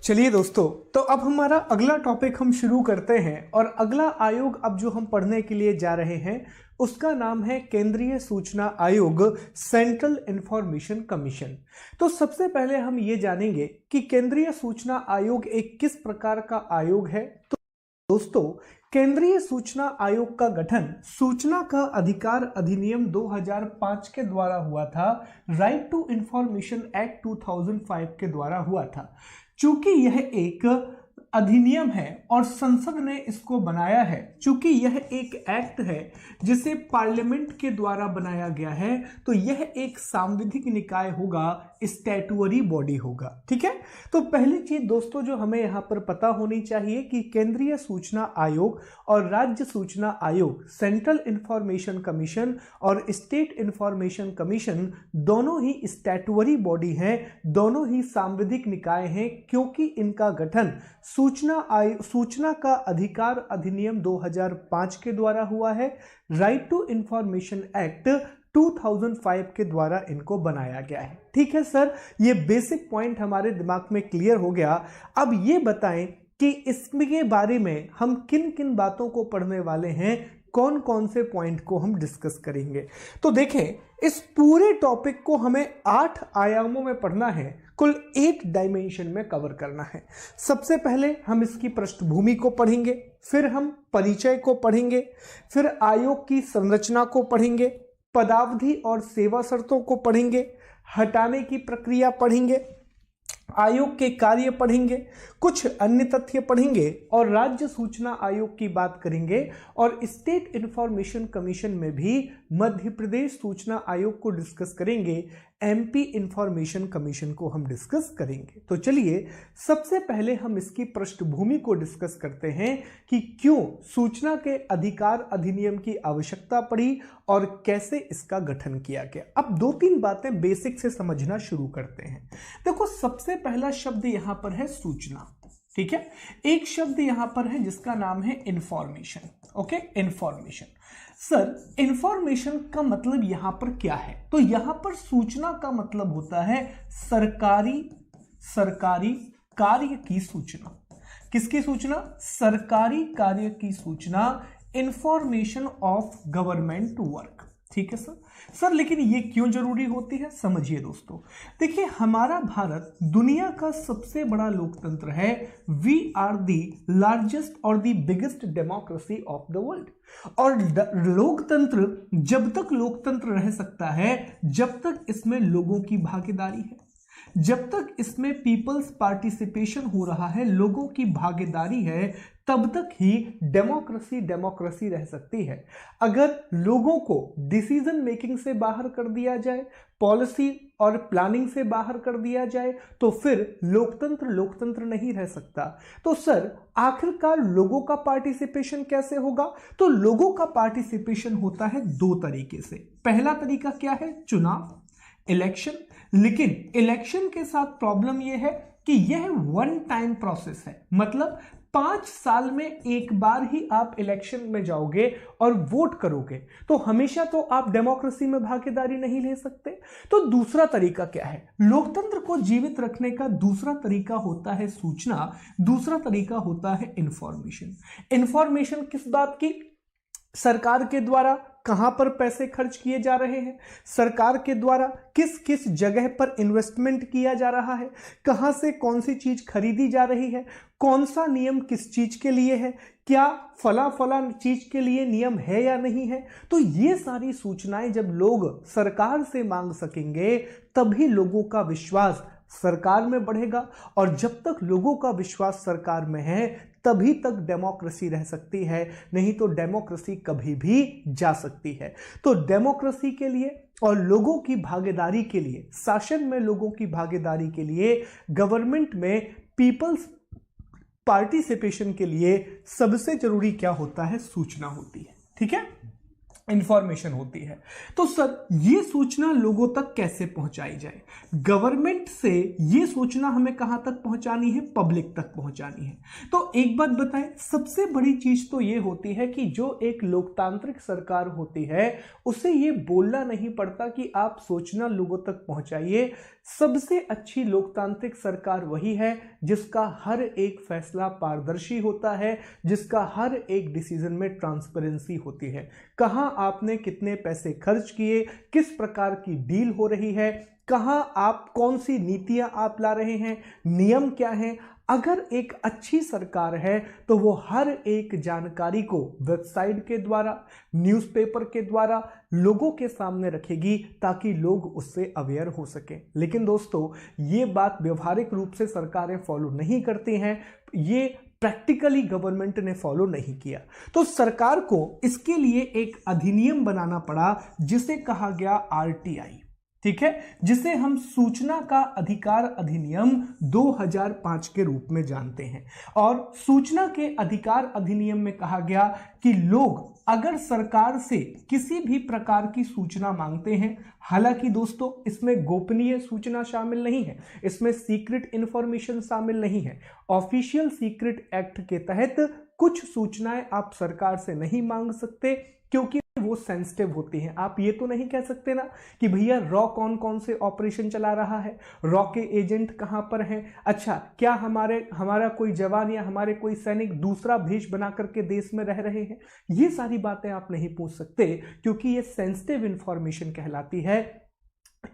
चलिए दोस्तों, तो अब हमारा अगला टॉपिक हम शुरू करते हैं और अगला आयोग अब जो हम पढ़ने के लिए जा रहे हैं उसका नाम है केंद्रीय सूचना आयोग, सेंट्रल इंफॉर्मेशन कमीशन। तो सबसे पहले हम ये जानेंगे कि केंद्रीय सूचना आयोग एक किस प्रकार का आयोग है। तो दोस्तों, केंद्रीय सूचना आयोग का गठन सूचना का अधिकार अधिनियम 2005 के द्वारा हुआ था, राइट टू इंफॉर्मेशन एक्ट 2005 के द्वारा हुआ था। चूंकि यह एक अधिनियम है और संसद ने इसको बनाया है, चूंकि यह एक एक्ट है जिसे पार्लियामेंट के द्वारा बनाया गया है, तो यह एक सांविधिक निकाय होगा, स्टैट्यूटरी बॉडी होगा। ठीक है, तो पहली चीज दोस्तों जो हमें यहां पर पता होनी चाहिए कि केंद्रीय सूचना आयोग और राज्य सूचना आयोग, सेंट्रल इंफॉर्मेशन कमीशन और स्टेट इंफॉर्मेशन कमीशन दोनों ही स्टैट्यूटरी बॉडी हैं, दोनों ही सांविधिक निकाय हैं, क्योंकि इनका गठन सूचना का अधिकार अधिनियम 2005 के द्वारा हुआ है, राइट टू इंफॉर्मेशन एक्ट 2005 के द्वारा इनको बनाया गया है। ठीक है सर, ये बेसिक पॉइंट हमारे दिमाग में क्लियर हो गया। अब ये बताएं कि इसके बारे में हम किन किन बातों को पढ़ने वाले हैं, कौन कौन से पॉइंट को हम डिस्कस करेंगे। तो देखें, इस पूरे टॉपिक को हमें 8 आयामों में पढ़ना है, कुल 8 डायमेंशन में कवर करना है। सबसे पहले हम इसकी पृष्ठभूमि को पढ़ेंगे, फिर हम परिचय को पढ़ेंगे, फिर आयोग की संरचना को पढ़ेंगे, पदावधि और सेवा शर्तों को पढ़ेंगे, हटाने की प्रक्रिया पढ़ेंगे, आयोग के कार्य पढ़ेंगे, कुछ अन्य तथ्य पढ़ेंगे और राज्य सूचना आयोग की बात करेंगे, और स्टेट इंफॉर्मेशन कमीशन में भी मध्य प्रदेश सूचना आयोग को डिस्कस करेंगे, एमपी इंफॉर्मेशन कमीशन को हम डिस्कस करेंगे। तो चलिए सबसे पहले हम इसकी पृष्ठभूमि को डिस्कस करते हैं कि क्यों सूचना के अधिकार अधिनियम की आवश्यकता पड़ी और कैसे इसका गठन किया गया। अब 2-3 बातें बेसिक से समझना शुरू करते हैं। देखो, सबसे पहला शब्द यहां पर है सूचना। ठीक है, एक शब्द यहां पर है जिसका नाम है information. Okay, information. Sir, information का मतलब यहां पर क्या है? तो यहां पर सूचना का मतलब होता है सरकारी कार्य की सूचना। किसकी सूचना? सरकारी कार्य की सूचना, इंफॉर्मेशन ऑफ गवर्नमेंट वर्क। ठीक है सर, लेकिन ये क्यों जरूरी होती है? समझिए दोस्तों, देखिए, हमारा भारत दुनिया का सबसे बड़ा लोकतंत्र है। वी आर दी लार्जेस्ट और the biggest democracy of the world. और लोकतंत्र जब तक लोकतंत्र रह सकता है जब तक इसमें लोगों की भागीदारी है, जब तक इसमें पीपल्स पार्टिसिपेशन हो रहा है, लोगों की भागीदारी है, तब तक ही डेमोक्रेसी रह सकती है। अगर लोगों को डिसीजन मेकिंग से बाहर कर दिया जाए, पॉलिसी और प्लानिंग से बाहर कर दिया जाए, तो फिर लोकतंत्र नहीं रह सकता। तो सर, आखिरकार लोगों का पार्टिसिपेशन कैसे होगा? तो लोगों का पार्टिसिपेशन होता है 2 तरीके से। पहला तरीका क्या है? चुनाव, इलेक्शन। लेकिन इलेक्शन के साथ प्रॉब्लम यह है कि यह 1 टाइम प्रोसेस है, मतलब 5 साल में एक बार ही आप इलेक्शन में जाओगे और वोट करोगे, तो हमेशा तो आप डेमोक्रेसी में भागीदारी नहीं ले सकते। तो दूसरा तरीका क्या है? लोकतंत्र को जीवित रखने का दूसरा तरीका होता है सूचना, दूसरा तरीका होता है इंफॉर्मेशन। इंफॉर्मेशन किस बात की? सरकार के द्वारा कहां पर पैसे खर्च किए जा रहे हैं, सरकार के द्वारा किस किस जगह पर इन्वेस्टमेंट किया जा रहा है, कहां से कौन सी चीज खरीदी जा रही है, कौन सा नियम किस चीज के लिए है, क्या फला चीज के लिए नियम है या नहीं है। तो ये सारी सूचनाएं जब लोग सरकार से मांग सकेंगे तभी लोगों का विश्वास सरकार में बढ़ेगा, और जब तक लोगों का विश्वास सरकार में है तभी तक डेमोक्रेसी रह सकती है, नहीं तो डेमोक्रेसी कभी भी जा सकती है। तो डेमोक्रेसी के लिए और लोगों की भागीदारी के लिए, शासन में लोगों की भागीदारी के लिए, गवर्नमेंट में पीपल्स पार्टिसिपेशन के लिए सबसे जरूरी क्या होता है? सूचना होती है। ठीक है, इंफॉर्मेशन होती है। तो सर ये सूचना लोगों तक कैसे पहुंचाई जाए? गवर्नमेंट से ये सूचना हमें कहां तक पहुंचानी है? पब्लिक तक पहुंचानी है। तो एक बात बताएं, सबसे बड़ी चीज तो ये होती है कि जो एक लोकतांत्रिक सरकार होती है उसे ये बोलना नहीं पड़ता कि आप सूचना लोगों तक पहुंचाइए। सबसे अच्छी लोकतांत्रिक सरकार वही है जिसका हर एक फैसला पारदर्शी होता है, जिसका हर एक डिसीजन में ट्रांसपेरेंसी होती है। कहां आपने कितने पैसे खर्च किए, किस प्रकार की डील हो रही है, कहां आप कौन सी नीतियां आप ला रहे हैं, नियम क्या हैं। अगर एक अच्छी सरकार है तो वो हर एक जानकारी को वेबसाइट के द्वारा, न्यूज़पेपर के द्वारा लोगों के सामने रखेगी ताकि लोग उससे अवेयर हो सकें। लेकिन दोस्तों ये बात व्यवहारिक रूप से सरकारें फॉलो नहीं करती हैं, ये प्रैक्टिकली गवर्नमेंट ने फॉलो नहीं किया। तो सरकार को इसके लिए एक अधिनियम बनाना पड़ा जिसे कहा गया आरटीआई, ठीक है, जिसे हम सूचना का अधिकार अधिनियम 2005 के रूप में जानते हैं। और सूचना के अधिकार अधिनियम में कहा गया कि लोग अगर सरकार से किसी भी प्रकार की सूचना मांगते हैं, हालांकि दोस्तों इसमें गोपनीय सूचना शामिल नहीं है, इसमें सीक्रेट इंफॉर्मेशन शामिल नहीं है। ऑफिशियल सीक्रेट एक्ट के तहत कुछ सूचनाएं आप सरकार से नहीं मांग सकते क्योंकि वो सेंसिटिव होती हैं। आप ये तो नहीं कह सकते ना कि भैया रॉ कौन कौन से ऑपरेशन चला रहा है, रॉ के एजेंट कहां पर हैं, अच्छा क्या हमारा कोई जवान या हमारे कोई सैनिक दूसरा भेष बना करके देश में रह रहे हैं। ये सारी बातें आप नहीं पूछ सकते क्योंकि ये सेंसिटिव इंफॉर्मेशन कहलाती है।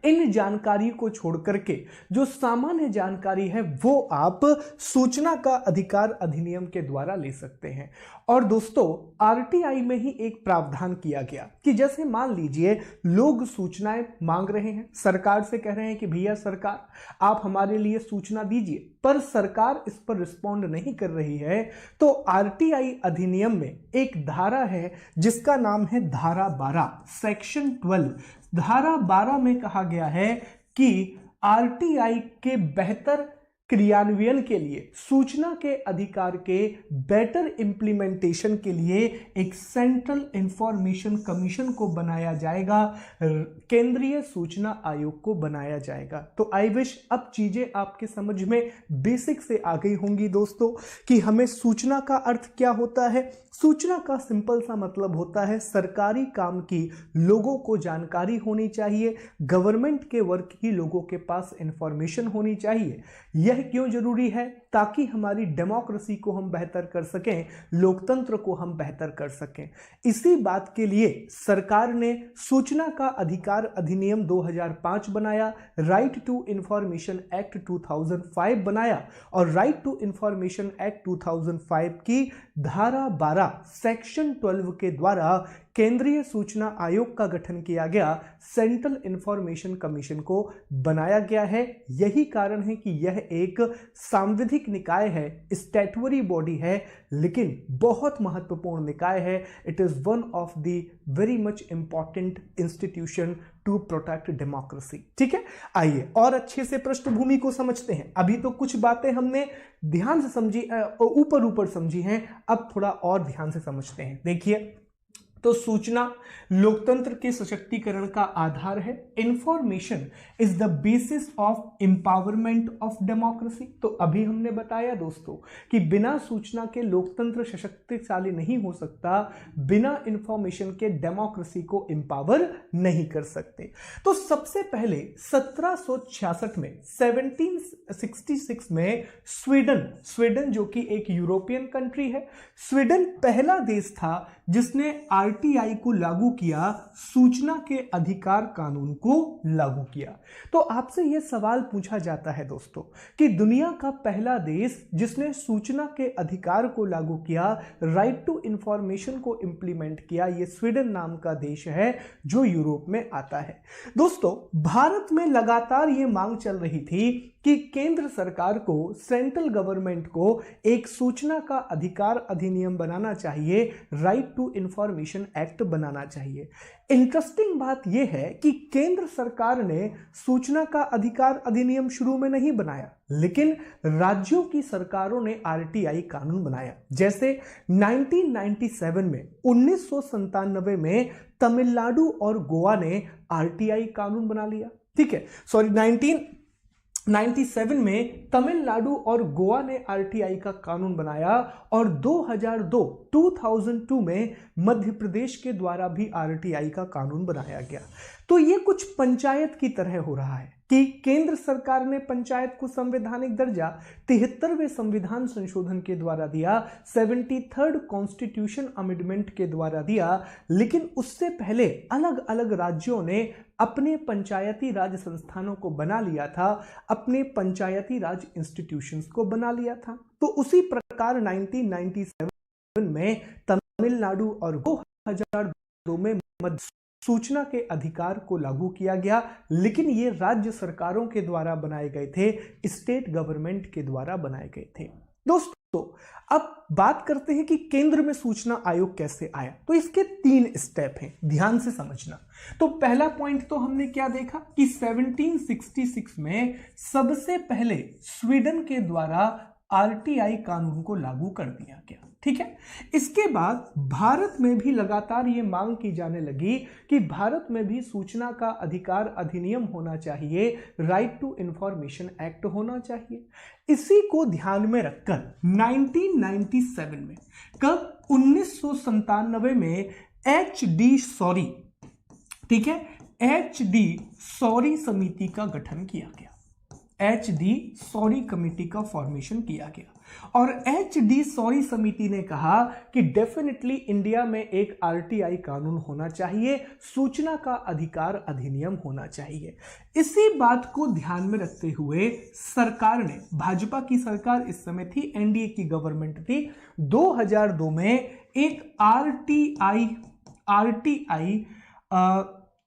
इन जानकारी को छोड़ करके जो सामान्य जानकारी है वो आप सूचना का अधिकार अधिनियम के द्वारा ले सकते हैं। और दोस्तों आरटीआई में ही एक प्रावधान किया गया कि जैसे मान लीजिए लोग सूचनाएं मांग रहे हैं, सरकार से कह रहे हैं कि भैया सरकार आप हमारे लिए सूचना दीजिए, पर सरकार इस पर रिस्पॉन्ड नहीं कर रही है, तो आरटीआई अधिनियम में एक धारा है जिसका नाम है धारा 12 सेक्शन 12। धारा 12 में कहा गया है कि आरटीआई के बेहतर क्रियान्वयन के लिए, सूचना के अधिकार के बेटर इंप्लीमेंटेशन के लिए एक सेंट्रल इंफॉर्मेशन कमीशन को बनाया जाएगा, केंद्रीय सूचना आयोग को बनाया जाएगा। तो आई विश अब चीजें आपके समझ में बेसिक से आ गई होंगी दोस्तों कि हमें सूचना का अर्थ क्या होता है। सूचना का सिंपल सा मतलब होता है सरकारी काम की लोगों को जानकारी होनी चाहिए, गवर्नमेंट के वर्क की लोगों के पास इंफॉर्मेशन होनी चाहिए। यह क्यों जरूरी है? ताकि हमारी डेमोक्रेसी को हम बेहतर कर सकें, लोकतंत्र को हम बेहतर कर सकें। इसी बात के लिए सरकार ने सूचना का अधिकार अधिनियम 2005 बनाया, राइट टू इंफॉर्मेशन एक्ट 2005 बनाया और राइट टू इंफॉर्मेशन एक्ट 2005 की धारा 12 सेक्शन 12 के द्वारा केंद्रीय सूचना आयोग का गठन किया गया, सेंट्रल इंफॉर्मेशन कमीशन को बनाया गया है। यही कारण है कि यह एक सांविधिक निकाय है, स्टैट्यूटरी बॉडी है, लेकिन बहुत महत्वपूर्ण निकाय है। It is one of the very much important institution to protect democracy. ठीक है, आइए और अच्छे से पृष्ठभूमि को समझते हैं। अभी तो कुछ बातें हमने ध्यान से समझी, ऊपर समझी हैं, अब थोड़ा और ध्यान से समझते हैं। देखिए, तो सूचना लोकतंत्र के सशक्तिकरण का आधार है। Information is the basis of empowerment of democracy. तो अभी हमने बताया दोस्तों कि बिना सूचना के लोकतंत्र सशक्तिशाली नहीं हो सकता, बिना इंफॉर्मेशन के डेमोक्रेसी को एम्पावर नहीं कर सकते। तो सबसे पहले 1766 में 1766 में स्वीडन जो कि एक यूरोपियन कंट्री है, स्वीडन पहला देश था जिसने आरटीआई को लागू किया, सूचना के अधिकार कानून को लागू किया। तो आपसे यह सवाल पूछा जाता है दोस्तों कि दुनिया का पहला देश जिसने सूचना के अधिकार को लागू किया, राइट टू इंफॉर्मेशन को इंप्लीमेंट किया, यह स्वीडन नाम का देश है जो यूरोप में आता है। दोस्तों भारत में लगातार यह मांग चल रही थी कि केंद्र सरकार को, सेंट्रल गवर्नमेंट को एक सूचना का अधिकार अधिनियम बनाना चाहिए, right to information information act बनाना चाहिए। इंटरेस्टिंग बात यह है कि केंद्र सरकार ने सूचना का अधिकार अधिनियम शुरू में नहीं बनाया, लेकिन राज्यों की सरकारों ने आरटीआई कानून बनाया। जैसे 1997 में 1997 में तमिलनाडु और गोवा ने आरटीआई कानून बना लिया। ठीक है, सॉरी 1997 में तमिलनाडु और गोवा ने आरटीआई का कानून बनाया और 2002 में मध्य प्रदेश के द्वारा भी आरटीआई का कानून बनाया गया। तो ये कुछ पंचायत की तरह हो रहा है कि केंद्र सरकार ने पंचायत को संवैधानिक दर्जा 73वें संविधान संशोधन के द्वारा दिया, 73rd कॉन्स्टिट्यूशन अमेंडमेंट के द्वारा दिया, लेकिन उससे पहले अलग अलग राज्यों ने अपने पंचायती राज संस्थानों को बना लिया था, अपने पंचायती राज इंस्टीट्यूशंस को बना लिया था। तो उसी प्रकार 1997 में तमिलनाडु और 2002 में मध्य सूचना के अधिकार को लागू किया गया, लेकिन ये राज्य सरकारों के द्वारा बनाए गए थे, स्टेट गवर्नमेंट के द्वारा बनाए गए थे। दोस्तों, अब बात करते हैं कि केंद्र में सूचना आयोग कैसे आया। तो इसके 3 स्टेप हैं, ध्यान से समझना। तो पहला पॉइंट तो हमने क्या देखा कि 1766 में सबसे पहले स्वीडन के द्वारा आरटीआई कानून को लागू कर दिया गया। ठीक है, इसके बाद भारत में भी लगातार ये मांग की जाने लगी कि भारत में भी सूचना का अधिकार अधिनियम होना चाहिए, राइट टू इंफॉर्मेशन एक्ट होना चाहिए। इसी को ध्यान में रखकर 1997 में, कब 1997 में HD सॉरी, ठीक है, HD सॉरी समिति का गठन किया गया, HD सॉरी कमेटी का फॉर्मेशन किया गया और HD सॉरी समिति ने कहा कि डेफिनेटली इंडिया में एक आरटीआई कानून होना चाहिए, सूचना का अधिकार अधिनियम होना चाहिए। इसी बात को ध्यान में रखते हुए सरकार ने, भाजपा की सरकार इस समय थी, एनडीए की गवर्नमेंट थी, 2002 में एक आरटीआई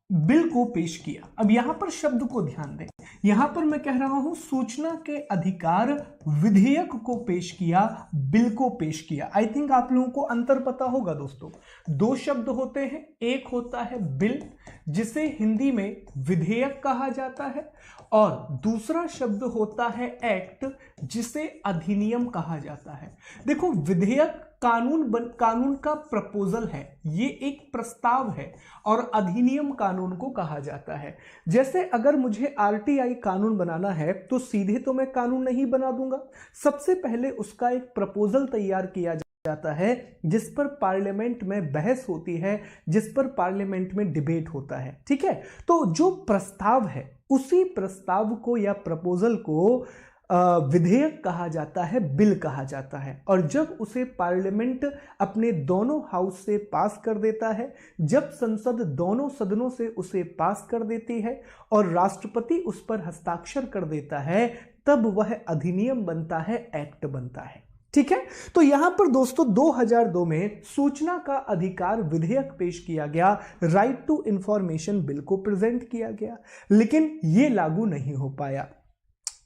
बिल को पेश किया। अब यहां पर शब्द को ध्यान दें, यहां पर मैं कह रहा हूं सूचना के अधिकार विधेयक को पेश किया, बिल को पेश किया। आई थिंक आप लोगों को अंतर पता होगा दोस्तों, 2 शब्द होते हैं, एक होता है बिल जिसे हिंदी में विधेयक कहा जाता है और दूसरा शब्द होता है एक्ट जिसे अधिनियम कहा जाता है। देखो, विधेयक कानून का प्रपोजल है, ये एक प्रस्ताव है और अधिनियम कानून को कहा जाता है। जैसे अगर मुझे आरटीआई कानून बनाना है तो सीधे तो मैं कानून नहीं बना दूंगा, सबसे पहले उसका एक प्रपोजल तैयार किया जाता है जिस पर पार्लियामेंट में बहस होती है, जिस पर पार्लियामेंट में डिबेट होता है। ठीक है, तो जो प्रस्ताव है उसी प्रस्ताव को या प्रपोजल को विधेयक कहा जाता है, बिल कहा जाता है। और जब उसे पार्लियामेंट अपने दोनों हाउस से पास कर देता है, जब संसद दोनों सदनों से उसे पास कर देती है और राष्ट्रपति उस पर हस्ताक्षर कर देता है, तब वह अधिनियम बनता है, एक्ट बनता है। ठीक है, तो यहां पर दोस्तों 2002 में सूचना का अधिकार विधेयक पेश किया गया, राइट टू इंफॉर्मेशन बिल को प्रेजेंट किया गया, लेकिन यह लागू नहीं हो पाया।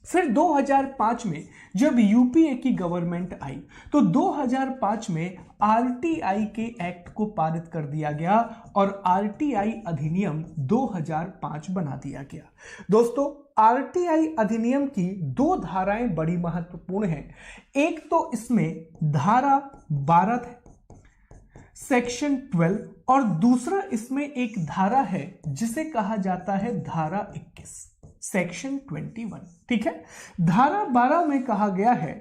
फिर 2005 में जब यूपीए की गवर्नमेंट आई तो 2005 में आरटीआई के एक्ट को पारित कर दिया गया और आरटीआई अधिनियम 2005 बना दिया गया। दोस्तों, आरटीआई अधिनियम की 2 धाराएं बड़ी महत्वपूर्ण हैं। एक तो इसमें धारा 12 है, सेक्शन 12, और दूसरा इसमें एक धारा है जिसे कहा जाता है धारा 21, सेक्शन 21। ठीक है, धारा 12 में कहा गया है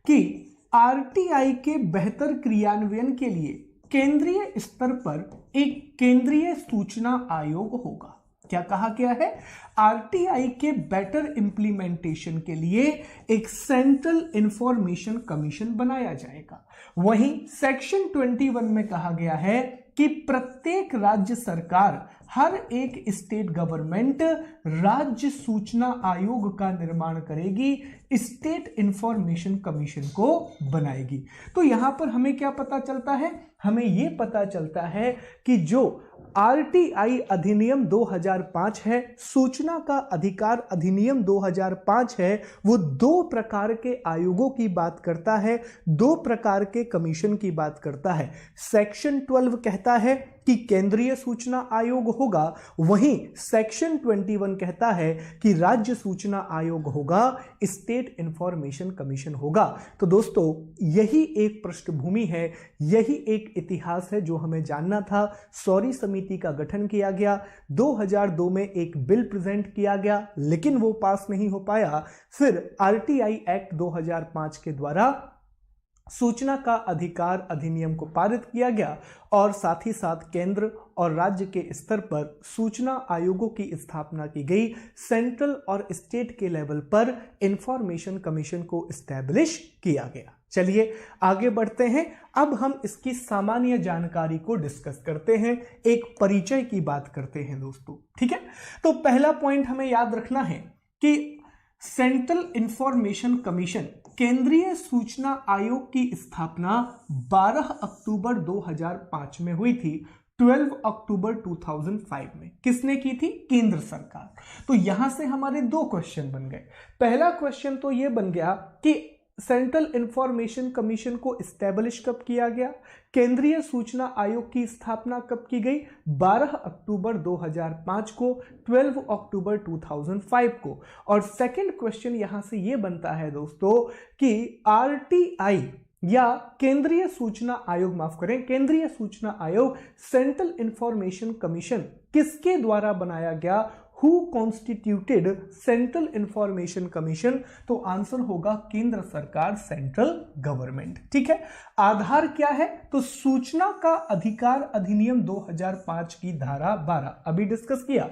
कि आरटीआई के बेहतर क्रियान्वयन के लिए केंद्रीय स्तर पर एक केंद्रीय सूचना आयोग होगा। क्या कहा गया है? आरटीआई के बेटर इंप्लीमेंटेशन के लिए एक सेंट्रल इंफॉर्मेशन कमीशन बनाया जाएगा। वहीं सेक्शन 21 में कहा गया है कि प्रत्येक राज्य सरकार, हर एक स्टेट गवर्नमेंट राज्य सूचना आयोग का निर्माण करेगी, स्टेट इंफॉर्मेशन कमीशन को बनाएगी। तो यहां पर हमें क्या पता चलता है? हमें यह पता चलता है कि जो आरटीआई अधिनियम 2005 है, सूचना का अधिकार अधिनियम 2005 है, वो 2 प्रकार के आयोगों की बात करता है, 2 प्रकार के कमीशन की बात करता है। सेक्शन 12 कहता है कि केंद्रीय सूचना आयोग होगा, वहीं सेक्शन 21 कहता है कि राज्य सूचना आयोग होगा, स्टेट इंफॉर्मेशन कमीशन होगा। तो दोस्तों यही एक पृष्ठभूमि है, यही एक इतिहास है जो हमें जानना था। सौरी समिति का गठन किया गया, 2002 में एक बिल प्रेजेंट किया गया लेकिन वो पास नहीं हो पाया। फिर आरटीआई एक्ट 2005 के द्वारा सूचना का अधिकार अधिनियम को पारित किया गया और साथ ही साथ केंद्र और राज्य के स्तर पर सूचना आयोगों की स्थापना की गई। सेंट्रल और स्टेट के लेवल पर इंफॉर्मेशन कमीशन को एस्टैब्लिश किया गया। चलिए आगे बढ़ते हैं। अब हम इसकी सामान्य जानकारी को डिस्कस करते हैं, एक परिचय की बात करते हैं दोस्तों, ठीक है। तो पहला पॉइंट हमें याद रखना है कि सेंट्रल इंफॉर्मेशन कमीशन केंद्रीय सूचना आयोग की स्थापना 12 अक्टूबर 2005 में हुई थी। 12 अक्टूबर 2005 में किसने की थी? केंद्र सरकार। तो यहां से हमारे दो क्वेश्चन बन गए। पहला क्वेश्चन तो यह बन गया कि सेंट्रल इंफॉर्मेशन कमीशन को एस्टैब्लिश कब किया गया, केंद्रीय सूचना आयोग की स्थापना कब की गई? 12 अक्टूबर 2005 को, 12 अक्टूबर 2005 को। और सेकंड क्वेश्चन यहां से यह बनता है दोस्तों कि आरटीआई या केंद्रीय सूचना आयोग, माफ करें, केंद्रीय सूचना आयोग सेंट्रल इंफॉर्मेशन कमीशन किसके द्वारा बनाया गया? Who constituted central information commission? तो आंसर होगा केंद्र सरकार, सेंट्रल गवर्नमेंट, ठीक है। आधार क्या है? तो सूचना का अधिकार अधिनियम 2005 की धारा 12 अभी डिस्कस किया,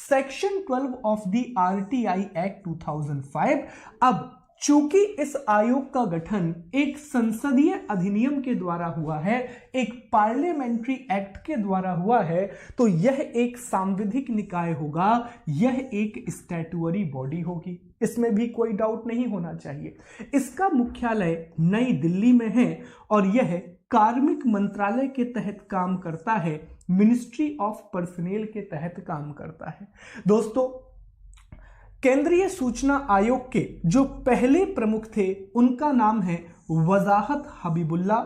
section 12 of the RTI act 2005। अब चूंकि इस आयोग का गठन एक संसदीय अधिनियम के द्वारा हुआ है, एक पार्लियामेंट्री एक्ट के द्वारा हुआ है, तो यह एक सांविधिक निकाय होगा, यह एक स्टैट्यूटरी बॉडी होगी, इसमें भी कोई डाउट नहीं होना चाहिए। इसका मुख्यालय नई दिल्ली में है और यह कार्मिक मंत्रालय के तहत काम करता है, मिनिस्ट्री ऑफ पर्सनेल के तहत काम करता है। दोस्तों केंद्रीय सूचना आयोग के जो पहले प्रमुख थे उनका नाम है वजाहत हबीबुल्ला।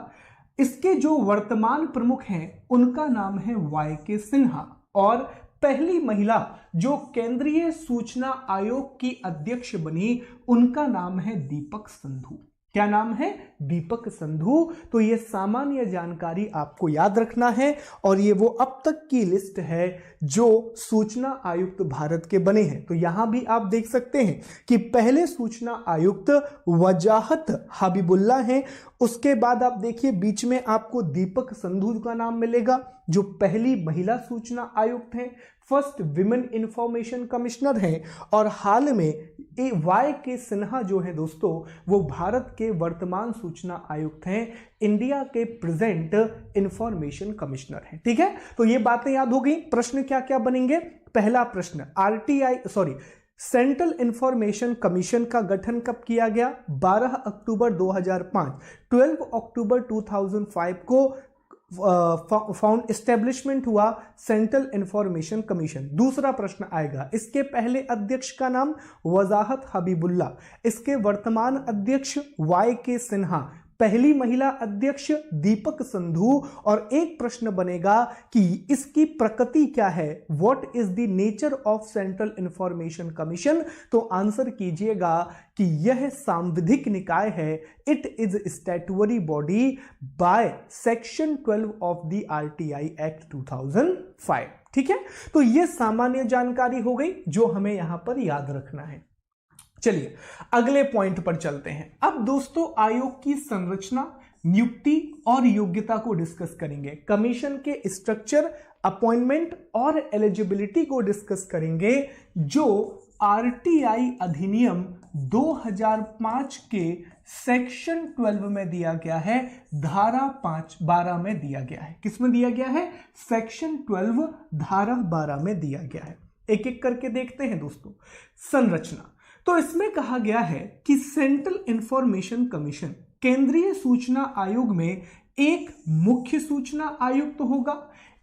इसके जो वर्तमान प्रमुख हैं उनका नाम है वाई.के. सिन्हा। और पहली महिला जो केंद्रीय सूचना आयोग की अध्यक्ष बनी उनका नाम है दीपक संधू। क्या नाम है? दीपक संधू। तो ये सामान्य जानकारी आपको याद रखना है और ये वो अब तक की लिस्ट है जो सूचना आयुक्त भारत के बने हैं। तो यहां भी आप देख सकते हैं कि पहले सूचना आयुक्त वजाहत हबीबुल्ला हैं, उसके बाद आप देखिए बीच में आपको दीपक संधू का नाम मिलेगा जो पहली महिला सूचना आयुक्त हैं, फर्स्ट विमेन इंफॉर्मेशन कमिश्नर हैं, और हाल में वाई.के. सिन्हा जो है दोस्तों वो भारत के वर्तमान सूचना आयुक्त हैं, इंडिया के प्रेजेंट इंफॉर्मेशन कमिश्नर हैं। ठीक है, तो ये बातें याद हो गई। प्रश्न क्या क्या बनेंगे? पहला प्रश्न, सेंट्रल इंफॉर्मेशन कमीशन का गठन कब किया गया? 12 अक्टूबर 2005। 12 अक्टूबर 2005 को फाउंड एस्टेब्लिशमेंट हुआ सेंट्रल इंफॉर्मेशन कमीशन। दूसरा प्रश्न आएगा, इसके पहले अध्यक्ष का नाम वजाहत हबीबुल्ला, इसके वर्तमान अध्यक्ष वाई.के. सिन्हा, पहली महिला अध्यक्ष दीपक संधू। और एक प्रश्न बनेगा कि इसकी प्रकृति क्या है, what is the nature of central information commission? तो आंसर कीजिएगा कि यह सांविधिक निकाय है, it is statutory body by section 12 of the RTI act 2005। ठीक है, तो यह सामान्य जानकारी हो गई जो हमें यहां पर याद रखना है। चलिए अगले पॉइंट पर चलते हैं। अब दोस्तों आयोग की संरचना, नियुक्ति और योग्यता को डिस्कस करेंगे, कमीशन के स्ट्रक्चर, अपॉइंटमेंट और एलिजिबिलिटी को डिस्कस करेंगे जो आरटीआई अधिनियम 2005 के सेक्शन 12 में दिया गया है, धारा 12 में दिया गया है। किसमें दिया गया है? सेक्शन 12 धारा 12 में दिया गया है। एक एक करके देखते हैं दोस्तों। संरचना, तो इसमें कहा गया है कि सेंट्रल इंफॉर्मेशन कमीशन केंद्रीय सूचना आयोग में एक मुख्य सूचना आयुक्त होगा,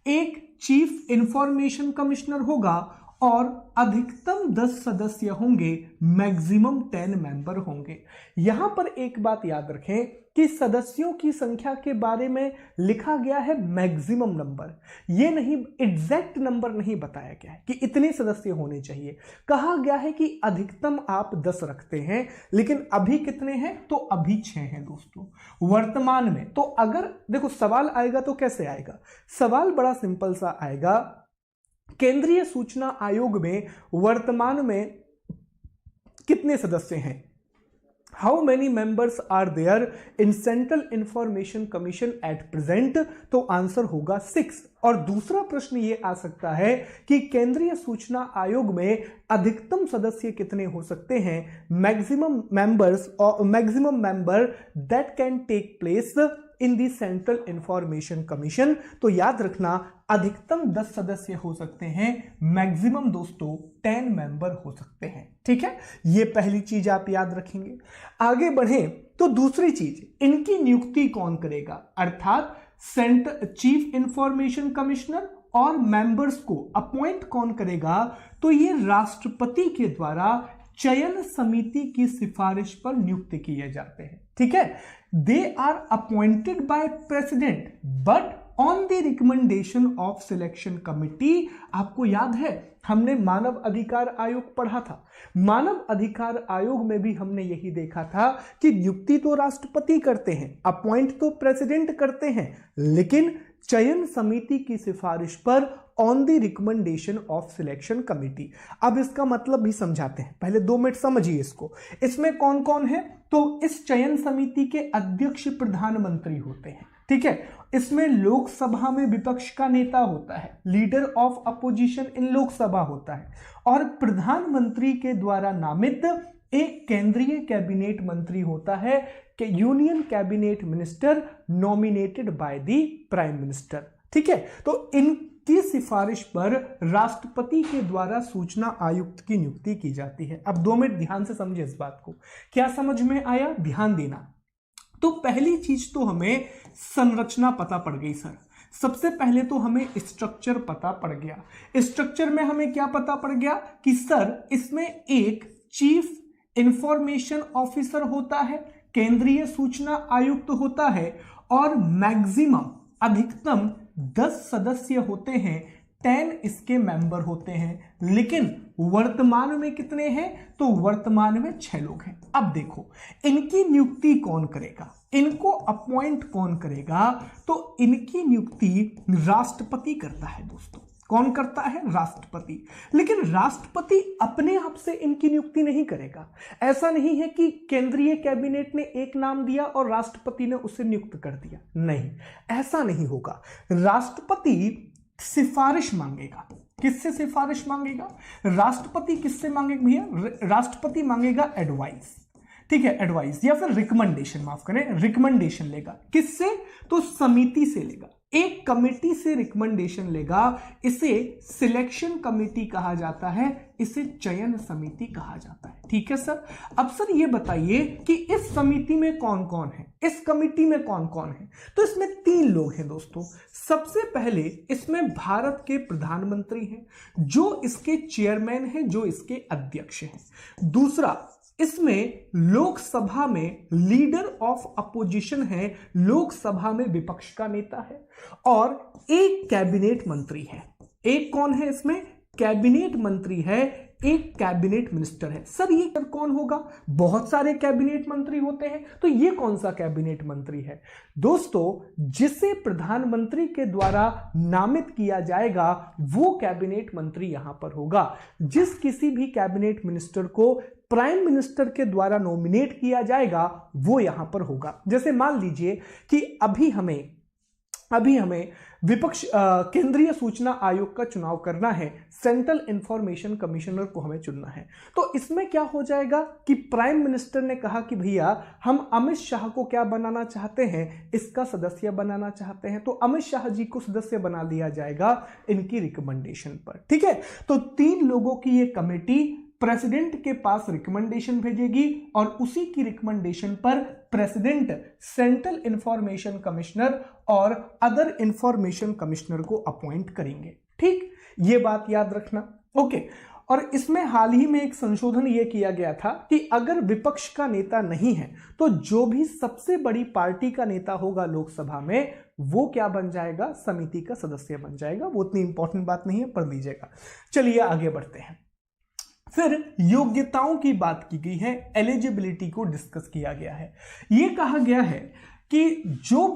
एक चीफ इंफॉर्मेशन कमिश्नर होगा और अधिकतम 10 सदस्य होंगे, मैक्सिमम 10 मेंबर होंगे। यहां पर एक बात याद रखें कि सदस्यों की संख्या के बारे में लिखा गया है मैक्सिमम नंबर, ये नहीं, एग्जैक्ट नंबर नहीं बताया गया है कि इतने सदस्य होने चाहिए। कहा गया है कि अधिकतम आप 10 रखते हैं, लेकिन अभी कितने हैं? तो अभी 6 हैं दोस्तों वर्तमान में। तो अगर देखो सवाल आएगा तो कैसे आएगा? सवाल बड़ा सिंपल सा आएगा, केंद्रीय सूचना आयोग में वर्तमान में कितने सदस्य हैं? How many members are there in central information commission at present? तो आंसर होगा 6। और दूसरा प्रश्न ये आ सकता है कि केंद्रीय सूचना आयोग में अधिकतम सदस्य कितने हो सकते हैं? मैक्सिमम मेंबर्स और maximum member that can take place in the central information commission. तो याद रखना अधिकतम 10 सदस्य हो सकते हैं, मैक्सिमम दोस्तों 10 मेंबर हो सकते हैं। ठीक है, ये पहली चीज आप याद रखेंगे। आगे बढ़े तो दूसरी चीज, इनकी नियुक्ति कौन करेगा? अर्थात चीफ इंफॉर्मेशन कमिश्नर और मेंबर्स को अपॉइंट कौन करेगा? तो ये राष्ट्रपति के द्वारा चयन समिति की सिफारिश पर नियुक्त किए जाते हैं। ठीक है, they are appointed by president but on the recommendation of selection committee. आपको याद है हमने मानव अधिकार आयोग पढ़ा था, मानव अधिकार आयोग में भी हमने यही देखा था कि नियुक्ति तो राष्ट्रपति करते हैं, अपॉइंट तो प्रेसिडेंट करते हैं, लेकिन चयन समिति की सिफारिश पर on the recommendation of selection committee. अब इसका मतलब भी समझाते हैं, पहले 2 मिनट समझिए इसको। इसमें कौन कौन है? तो इस चयन समिति के अध्यक्ष प्रधानमंत्री होते हैं। ठीक है, इसमें लोकसभा में विपक्ष का नेता होता है, leader of opposition in Lok Sabha होता है, और प्रधानमंत्री के द्वारा नामित एक केंद्रीय कैबिनेट मंत्री होता है कि union cabinet minister nominated by the prime minister. ठीक है, तो इनकी सिफारिश पर राष्ट्रपति के द्वारा सूचना आयुक्त की नियुक्ति की जाती है। अब 2 मिनट ध्यान से समझे इस बात को, क्या समझ में आया? ध्यान देना। तो पहली चीज तो हमें संरचना पता पड़ गई सर। सबसे पहले तो हमें स्ट्रक्चर पता पड़ गया। स्ट्रक्चर में हमें क्या पता पड़ गया कि सर इसमें एक चीफ इंफॉर्मेशन ऑफिसर होता है, केंद्रीय सूचना आयुक्त होता है, और मैक्सिमम अधिकतम 10 सदस्य होते हैं, 10 इसके मेंबर होते हैं, लेकिन वर्तमान में कितने हैं? तो वर्तमान में 6 लोग हैं। अब देखो इनकी नियुक्ति कौन करेगा, इनको अपॉइंट कौन करेगा? तो इनकी नियुक्ति राष्ट्रपति करता है दोस्तों। कौन करता है? राष्ट्रपति। लेकिन राष्ट्रपति अपने आप से इनकी नियुक्ति नहीं करेगा। ऐसा नहीं है कि केंद्रीय कैबिनेट ने एक नाम दिया और राष्ट्रपति ने उसे नियुक्त कर दिया, नहीं, ऐसा नहीं होगा। राष्ट्रपति सिफारिश मांगेगा। किससे सिफारिश मांगेगा? राष्ट्रपति किससे मांगेगा भैया? राष्ट्रपति मांगेगा एडवाइस। ठीक है, एडवाइस या फिर रिकमेंडेशन, माफ करें, रिकमेंडेशन लेगा। किससे? तो समिति से लेगा, एक कमेटी से रिकमेंडेशन लेगा। इसे सिलेक्शन कमेटी कहा जाता है, इसे चयन समिति कहा जाता है। ठीक है सर। अब सर ये बताइए कि इस समिति में कौन कौन है, इस कमेटी में कौन कौन है? तो इसमें 3 लोग हैं दोस्तों। सबसे पहले इसमें भारत के प्रधानमंत्री हैं, जो इसके चेयरमैन हैं, जो इसके अध्यक्ष हैं। दूसरा, इसमें लोकसभा में लीडर ऑफ अपोजिशन है, लोकसभा में विपक्ष का नेता है, और एक कैबिनेट मंत्री है। एक कौन है इसमें? कैबिनेट मंत्री है, एक कैबिनेट मिनिस्टर है। सर ये कौन होगा? बहुत सारे कैबिनेट मंत्री होते हैं, तो ये कौन सा कैबिनेट मंत्री है? दोस्तों जिसे प्रधानमंत्री के द्वारा नामित किया जाएगा वो कैबिनेट मंत्री यहां पर होगा। जिस किसी भी कैबिनेट मिनिस्टर को प्राइम मिनिस्टर के द्वारा नॉमिनेट किया जाएगा वो यहां पर होगा। जैसे मान लीजिए कि अभी हमें विपक्ष केंद्रीय सूचना आयोग का चुनाव करना है, सेंट्रल इंफॉर्मेशन कमिश्नर को हमें चुनना है। तो इसमें क्या हो जाएगा कि प्राइम मिनिस्टर ने कहा कि भैया हम अमित शाह को क्या बनाना चाहते हैं, इसका सदस्य बनाना चाहते हैं, तो अमित शाह जी को सदस्य बना दिया जाएगा इनकी रिकमेंडेशन पर। ठीक है, तो 3 लोगों की ये कमेटी प्रेसिडेंट के पास रिकमेंडेशन भेजेगी और उसी की रिकमेंडेशन पर प्रेसिडेंट सेंट्रल इंफॉर्मेशन कमिश्नर और अदर इंफॉर्मेशन कमिश्नर को अपॉइंट करेंगे। ठीक, ये बात याद रखना। ओके। और इसमें हाल ही में एक संशोधन यह किया गया था कि अगर विपक्ष का नेता नहीं है तो जो भी सबसे बड़ी पार्टी का नेता होगा लोकसभा में वो क्या बन जाएगा, समिति का सदस्य बन जाएगा। वो उतनी इंपॉर्टेंट बात नहीं है, पढ़ लीजिएगा। चलिए आगे बढ़ते हैं। फिर योग्यताओं की बात की गई है, एलिजिबिलिटी को डिस्कस किया गया है। यह कहा गया है कि जो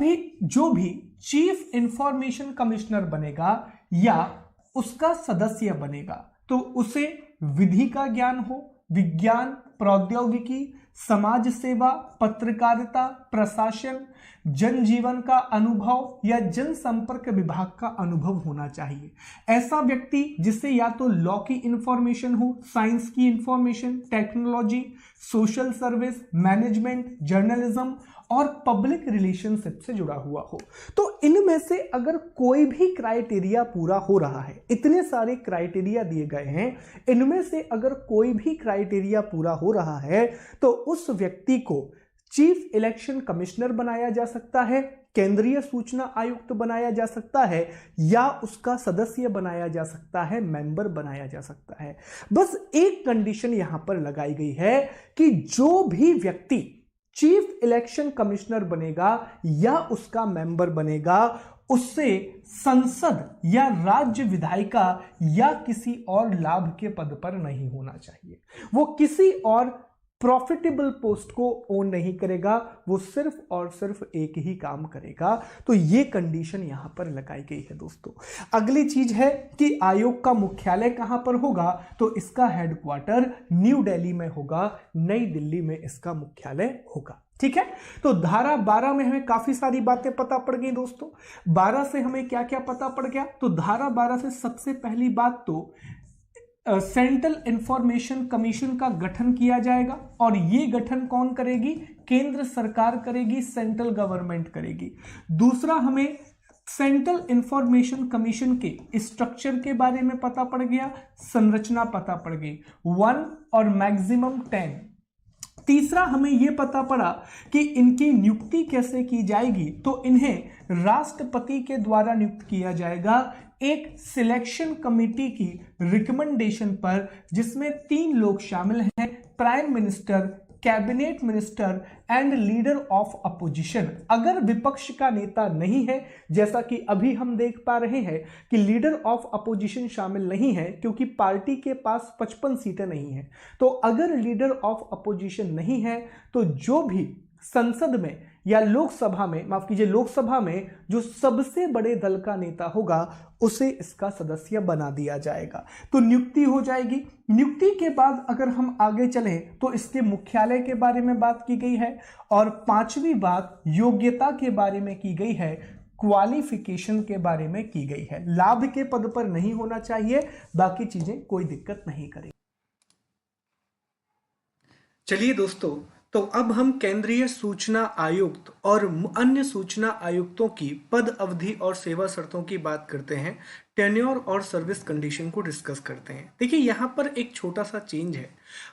भी चीफ इंफॉर्मेशन कमिश्नर बनेगा या उसका सदस्य बनेगा तो उसे विधि का ज्ञान हो, विज्ञान, प्रौद्योगिकी, समाज सेवा, पत्रकारिता, प्रशासन, जनजीवन का अनुभव या जनसंपर्क विभाग का अनुभव होना चाहिए। ऐसा व्यक्ति जिससे या तो लॉ की इंफॉर्मेशन हो, साइंस की information, technology, social service, management, journalism और पब्लिक रिलेशनशिप से जुड़ा हुआ हो। तो इनमें से अगर कोई भी क्राइटेरिया पूरा हो रहा है, इतने सारे क्राइटेरिया दिए गए हैं, इनमें से अगर कोई भी क्राइटेरिया पूरा हो रहा है तो उस व्यक्ति को चीफ इलेक्शन कमिश्नर बनाया जा सकता है, केंद्रीय सूचना आयुक्त बनाया जा सकता है या उसका सदस्य बनाया जा सकता है, मेंबर बनाया जा सकता है। बस एक कंडीशन यहां पर लगाई गई है कि जो भी व्यक्ति चीफ इलेक्शन कमिश्नर बनेगा या उसका मेंबर बनेगा उससे संसद या राज्य विधायिका या किसी और लाभ के पद पर नहीं होना चाहिए। वो किसी और प्रॉफिटेबल पोस्ट को ओन नहीं करेगा, वो सिर्फ और सिर्फ एक ही काम करेगा। तो ये कंडीशन यहां पर लगाई गई है दोस्तों। अगली चीज है कि आयोग का मुख्यालय कहां पर होगा, तो इसका हेडक्वार्टर न्यू दिल्ली में होगा, नई दिल्ली में इसका मुख्यालय होगा। ठीक है, तो धारा 12 में हमें काफी सारी बातें पता पड़ गई दोस्तों। 12 से हमें क्या क्या पता पड़ गया, तो धारा 12 से सबसे पहली बात तो सेंट्रल इंफॉर्मेशन कमीशन का गठन किया जाएगा और ये गठन कौन करेगी, केंद्र सरकार करेगी, सेंट्रल गवर्नमेंट करेगी। दूसरा, हमें सेंट्रल इंफॉर्मेशन कमीशन के स्ट्रक्चर के बारे में पता पड़ गया, संरचना पता पड़ गई, 1 और मैक्सिमम 10। तीसरा, हमें यह पता पड़ा कि इनकी नियुक्ति कैसे की जाएगी, तो इन्हें राष्ट्रपति के द्वारा नियुक्त किया जाएगा एक सिलेक्शन कमेटी की रिकमेंडेशन पर, जिसमें 3 लोग शामिल हैं, prime minister, cabinet minister and leader of opposition. अगर विपक्ष का नेता नहीं है, जैसा कि अभी हम देख पा रहे हैं कि लीडर ऑफ अपोजिशन शामिल नहीं है क्योंकि पार्टी के पास 55 सीटें नहीं हैं, तो अगर लीडर ऑफ अपोजिशन नहीं है तो जो भी संसद में या लोकसभा में, माफ कीजिए, लोकसभा में जो सबसे बड़े दल का नेता होगा उसे इसका सदस्य बना दिया जाएगा। तो नियुक्ति हो जाएगी। नियुक्ति के बाद अगर हम आगे चलें तो इसके मुख्यालय के बारे में बात की गई है और 5वीं बात योग्यता के बारे में की गई है, क्वालिफिकेशन के बारे में की गई है। लाभ के पद पर नहीं होना चाहिए, बाकी चीजें कोई दिक्कत नहीं करेगी। चलिए दोस्तों, तो अब हम केंद्रीय सूचना आयुक्त और अन्य सूचना आयुक्तों की पद अवधि और सेवा शर्तों की बात करते हैं, टेन्योर और सर्विस कंडीशन को डिस्कस करते हैं। देखिए यहाँ पर एक छोटा सा चेंज है।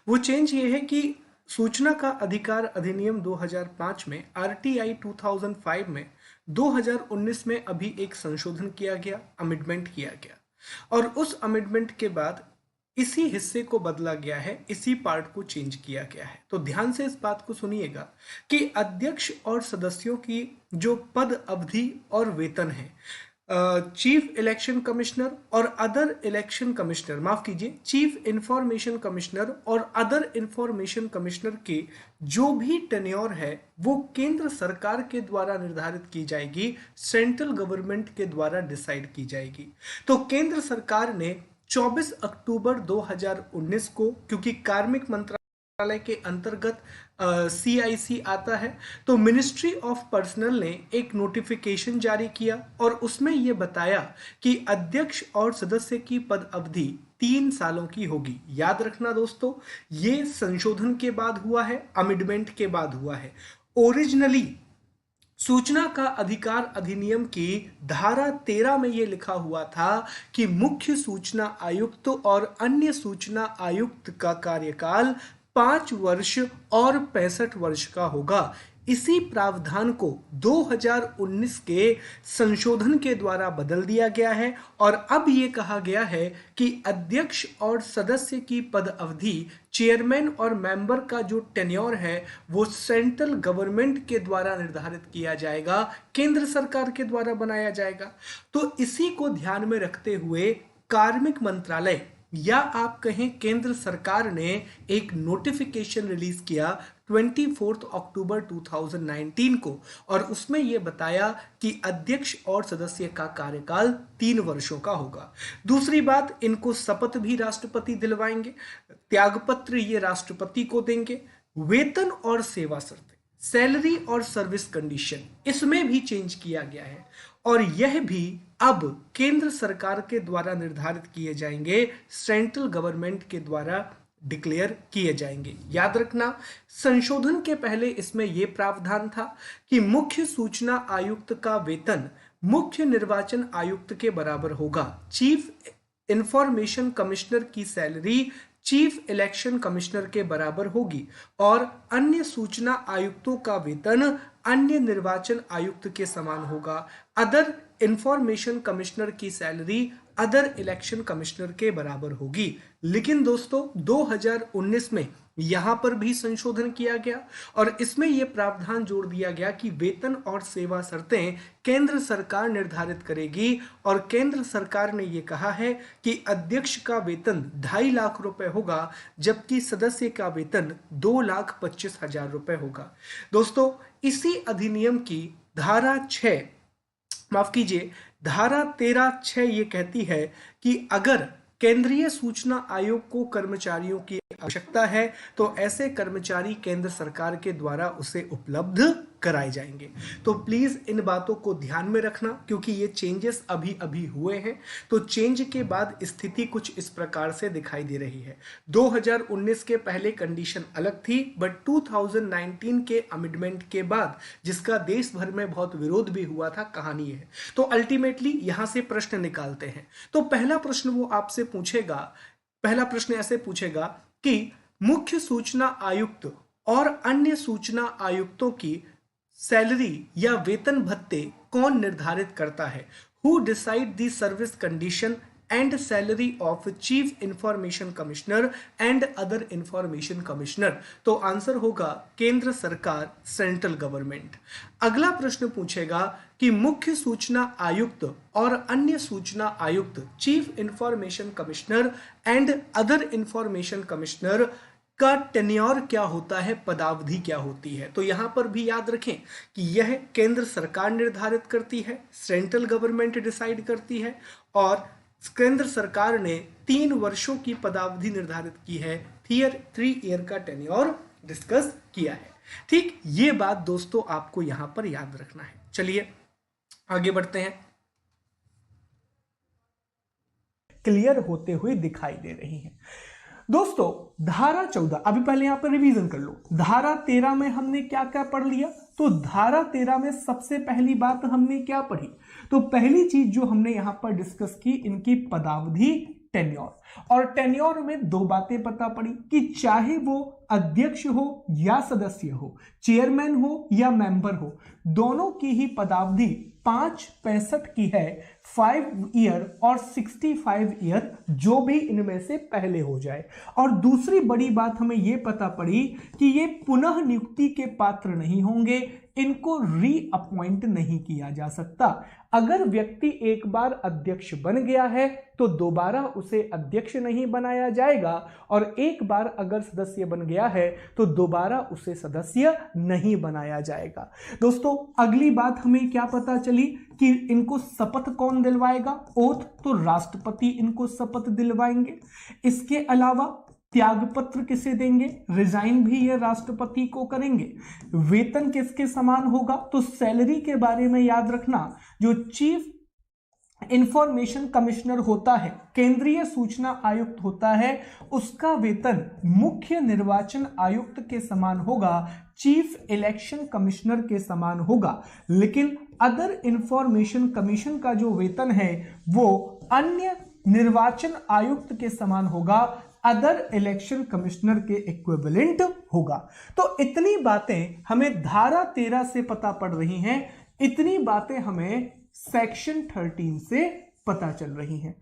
वो चेंज ये है कि सूचना का अधिकार अधिनियम 2005 में, आरटीआई 2005 में, 2019 में अभी एक संशोधन किया गया, अमेंडमेंट किया गया और उस अमेंडमेंट के बाद इसी हिस्से को बदला गया है, इसी पार्ट को चेंज किया गया है। तो ध्यान से इस बात को सुनिएगा कि अध्यक्ष और सदस्यों की जो पद अवधि और वेतन है, चीफ इलेक्शन कमिश्नर और अदर इलेक्शन कमिश्नर, माफ कीजिए, चीफ इंफॉर्मेशन कमिश्नर और अदर इंफॉर्मेशन कमिश्नर के जो भी टेन्योर है वो केंद्र सरकार के द्वारा निर्धारित की जाएगी, सेंट्रल गवर्नमेंट के द्वारा डिसाइड की जाएगी। तो केंद्र सरकार ने 24 अक्टूबर 2019 को, क्योंकि कार्मिक मंत्रालय के अंतर्गत CIC आता है, तो मिनिस्ट्री ऑफ पर्सनल ने एक नोटिफिकेशन जारी किया और उसमें यह बताया कि अध्यक्ष और सदस्य की पद अवधि 3 सालों की होगी। याद रखना दोस्तों, ये संशोधन के बाद हुआ है, अमेंडमेंट के बाद हुआ है। ओरिजिनली सूचना का अधिकार अधिनियम की धारा 13 में यह लिखा हुआ था कि मुख्य सूचना आयुक्त और अन्य सूचना आयुक्त का कार्यकाल 5 वर्ष और 65 वर्ष का होगा। इसी प्रावधान को 2019 के संशोधन के द्वारा बदल दिया गया है और अब ये कहा गया है कि अध्यक्ष और सदस्य की पद अवधि, चेयरमैन और मेंबर का जो टेन्योर है वो सेंट्रल गवर्नमेंट के द्वारा निर्धारित किया जाएगा, केंद्र सरकार के द्वारा बनाया जाएगा। तो इसी को ध्यान में रखते हुए कार्मिक मंत्रालय या आप कहें केंद्र सरकार ने एक नोटिफिकेशन रिलीज किया 24 अक्टूबर 2019 को और उसमें यह बताया कि अध्यक्ष और सदस्य का कार्यकाल 3 वर्षों का होगा। दूसरी बात, इनको शपथ भी राष्ट्रपति दिलवाएंगे, त्यागपत्र ये राष्ट्रपति को देंगे। वेतन और सेवा शर्तें, सैलरी और सर्विस कंडीशन, इसमें भी चेंज किया गया है और यह भी अब केंद्र सरकार के द्वारा निर्धारित किए जाएंगे, सेंट्रल गवर्नमेंट के द्वारा डिक्लेयर किए जाएंगे। याद रखना, संशोधन के पहले इसमें यह प्रावधान था कि मुख्य सूचना आयुक्त का वेतन मुख्य निर्वाचन आयुक्त के बराबर होगा। चीफ इंफॉर्मेशन कमिश्नर की सैलरी चीफ इलेक्शन कमिश्नर के बराबर होगी और अन्य सूचना आयुक्तों का वेतन अन्य निर्वाचन आयुक्त के समान होगा। अदर इंफॉर्मेशन कमिश्नर की सैलरी अदर इलेक्शन कमिश्नर के बराबर होगी। लेकिन दोस्तों 2019 में यहां पर भी संशोधन किया गया और इसमें यह प्रावधान जोड़ दिया गया कि वेतन और सेवा शर्तें केंद्र सरकार निर्धारित करेगी और केंद्र सरकार ने यह कहा है कि अध्यक्ष का वेतन 2.5 लाख रुपए होगा जबकि सदस्य का वेतन 2,25,000 रुपए होगा। दोस्तों इसी अधिनियम की धारा 13(6) ये कहती है कि अगर केंद्रीय सूचना आयोग को कर्मचारियों की आवश्यकता है तो ऐसे कर्मचारी केंद्र सरकार के द्वारा उसे उपलब्ध कराए जाएंगे। तो प्लीज इन बातों को ध्यान में रखना क्योंकि ये चेंजेस अभी अभी हुए हैं। तो चेंज के बाद स्थिति कुछ इस प्रकार से दिखाई दे रही है। 2019 के पहले कंडीशन अलग थी बट 2019 के अमेंडमेंट के बाद जिसका देश भर में बहुत विरोध भी हुआ था, कहानी है। तो अल्टीमेटली यहां से प्रश्न निकालते हैं। तो पहला प्रश्न वो आपसे पूछेगा, पहला प्रश्न ऐसे पूछेगा कि मुख्य सूचना आयुक्त और अन्य सूचना आयुक्तों की सैलरी या वेतन भत्ते कौन निर्धारित करता है? Who decide the service condition and salary of chief information commissioner and other information commissioner? तो आंसर होगा केंद्र सरकार, सेंट्रल गवर्नमेंट। अगला प्रश्न पूछेगा कि मुख्य सूचना आयुक्त और अन्य सूचना आयुक्त chief information commissioner and other information commissioner का टेन्योर क्या होता है, पदावधि क्या होती है? तो यहां पर भी याद रखें कि यह केंद्र सरकार निर्धारित करती है, सेंट्रल गवर्नमेंट डिसाइड करती है और केंद्र सरकार ने 3 वर्षों की पदावधि निर्धारित की है, 3 ईयर का टेन्योर डिस्कस किया है। ठीक, ये बात दोस्तों आपको यहां पर याद रखना है। चलिए आगे बढ़ते हैं। क्लियर होते हुए दिखाई दे रही है दोस्तों। धारा 14, अभी पहले यहां पर रिवीजन कर लो। धारा 13 में हमने क्या क्या पढ़ लिया? तो धारा 13 में सबसे पहली बात हमने क्या पढ़ी? तो पहली चीज जो हमने यहां पर डिस्कस की, इनकी पदावधि, टेन्योर। और टेन्योर में 2 बातें पता पड़ी कि चाहे वो अध्यक्ष हो या सदस्य हो, चेयरमैन हो या मेंबर हो, दोनों की ही पदावधि 5-65 की है, 5 ईयर और 65 ईयर, जो भी इनमें से पहले हो जाए। और दूसरी बड़ी बात हमें यह पता पड़ी कि ये पुनः नियुक्ति के पात्र नहीं होंगे, इनको रीअपॉइंट नहीं किया जा सकता। अगर व्यक्ति एक बार अध्यक्ष बन गया है तो दोबारा उसे अध्यक्ष नहीं बनाया जाएगा और एक बार अगर सदस्य बन गया है तो दोबारा उसे सदस्य नहीं बनाया जाएगा। दोस्तों अगली बात हमें क्या पता चली कि इनको शपथ कौन दिलवाएगा? ओथ, तो राष्ट्रपति इनको शपथ दिलवाएंगे। इसके अलावा त्यागपत्र किसे देंगे? रिजाइन भी ये राष्ट्रपति को करेंगे। वेतन किसके समान होगा? तो सैलरी के बारे में याद रखना, जो चीफ इंफॉर्मेशन कमिश्नर होता है, केंद्रीय सूचना आयुक्त होता है, उसका वेतन मुख्य निर्वाचन आयुक्त के समान होगा, चीफ इलेक्शन कमिश्नर के समान होगा। लेकिन अदर इंफॉर्मेशन कमीशन का जो वेतन है वो अन्य निर्वाचन आयुक्त के समान होगा, अदर इलेक्शन कमिश्नर के इक्विवेलेंट होगा। तो इतनी बातें हमें धारा 13 से पता पड़ रही हैं, इतनी बातें हमें सेक्शन 13 से पता चल रही हैं।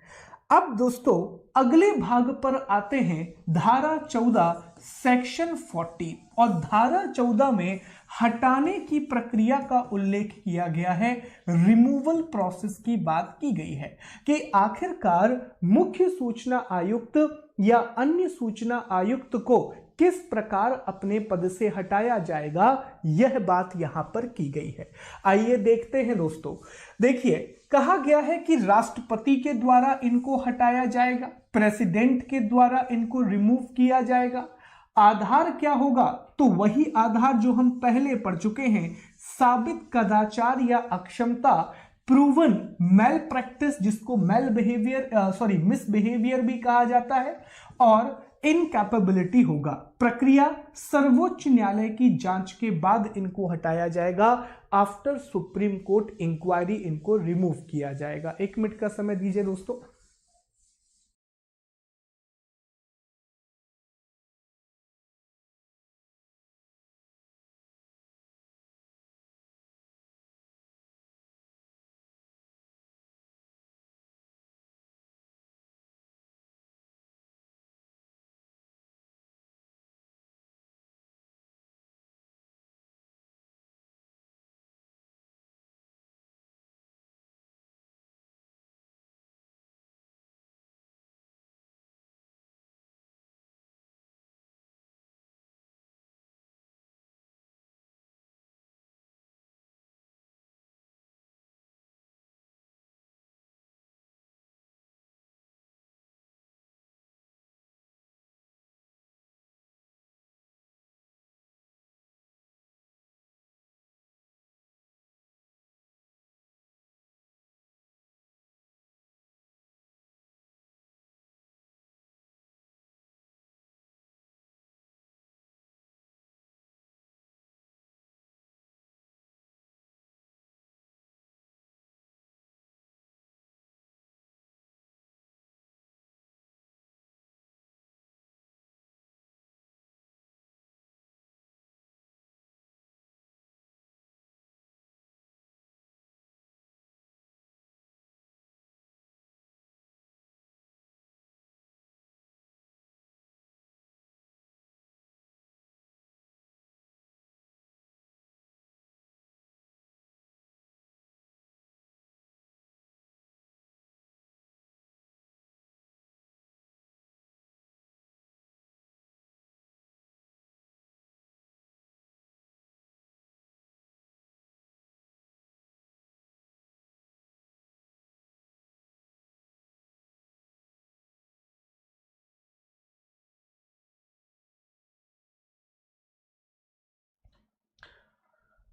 अब दोस्तों अगले भाग पर आते हैं, धारा 14 सेक्शन 40, और धारा 14 में हटाने की प्रक्रिया का उल्लेख किया गया है, रिमूवल प्रोसेस की बात की गई है कि आखिरकार मुख्य सूचना आयुक्त या अन्य सूचना आयुक्त को किस प्रकार अपने पद से हटाया जाएगा, यह बात यहां पर की गई है। आइए देखते हैं दोस्तों। देखिए कहा गया है कि राष्ट्रपति के द्वारा इनको हटाया जाएगा, प्रेसिडेंट के द्वारा इनको रिमूव किया जाएगा। आधार क्या होगा, तो वही आधार जो हम पहले पढ़ चुके हैं, साबित कदाचार या अक्षमता, प्रूवन मेल प्रैक्टिस जिसको मिसबिहेवियर भी कहा जाता है, और इनकैपेबिलिटी होगा। प्रक्रिया सर्वोच्च न्यायालय की जांच के बाद इनको हटाया जाएगा, आफ्टर सुप्रीम कोर्ट इंक्वायरी इनको रिमूव किया जाएगा। 1 मिनट का समय दीजिए दोस्तों।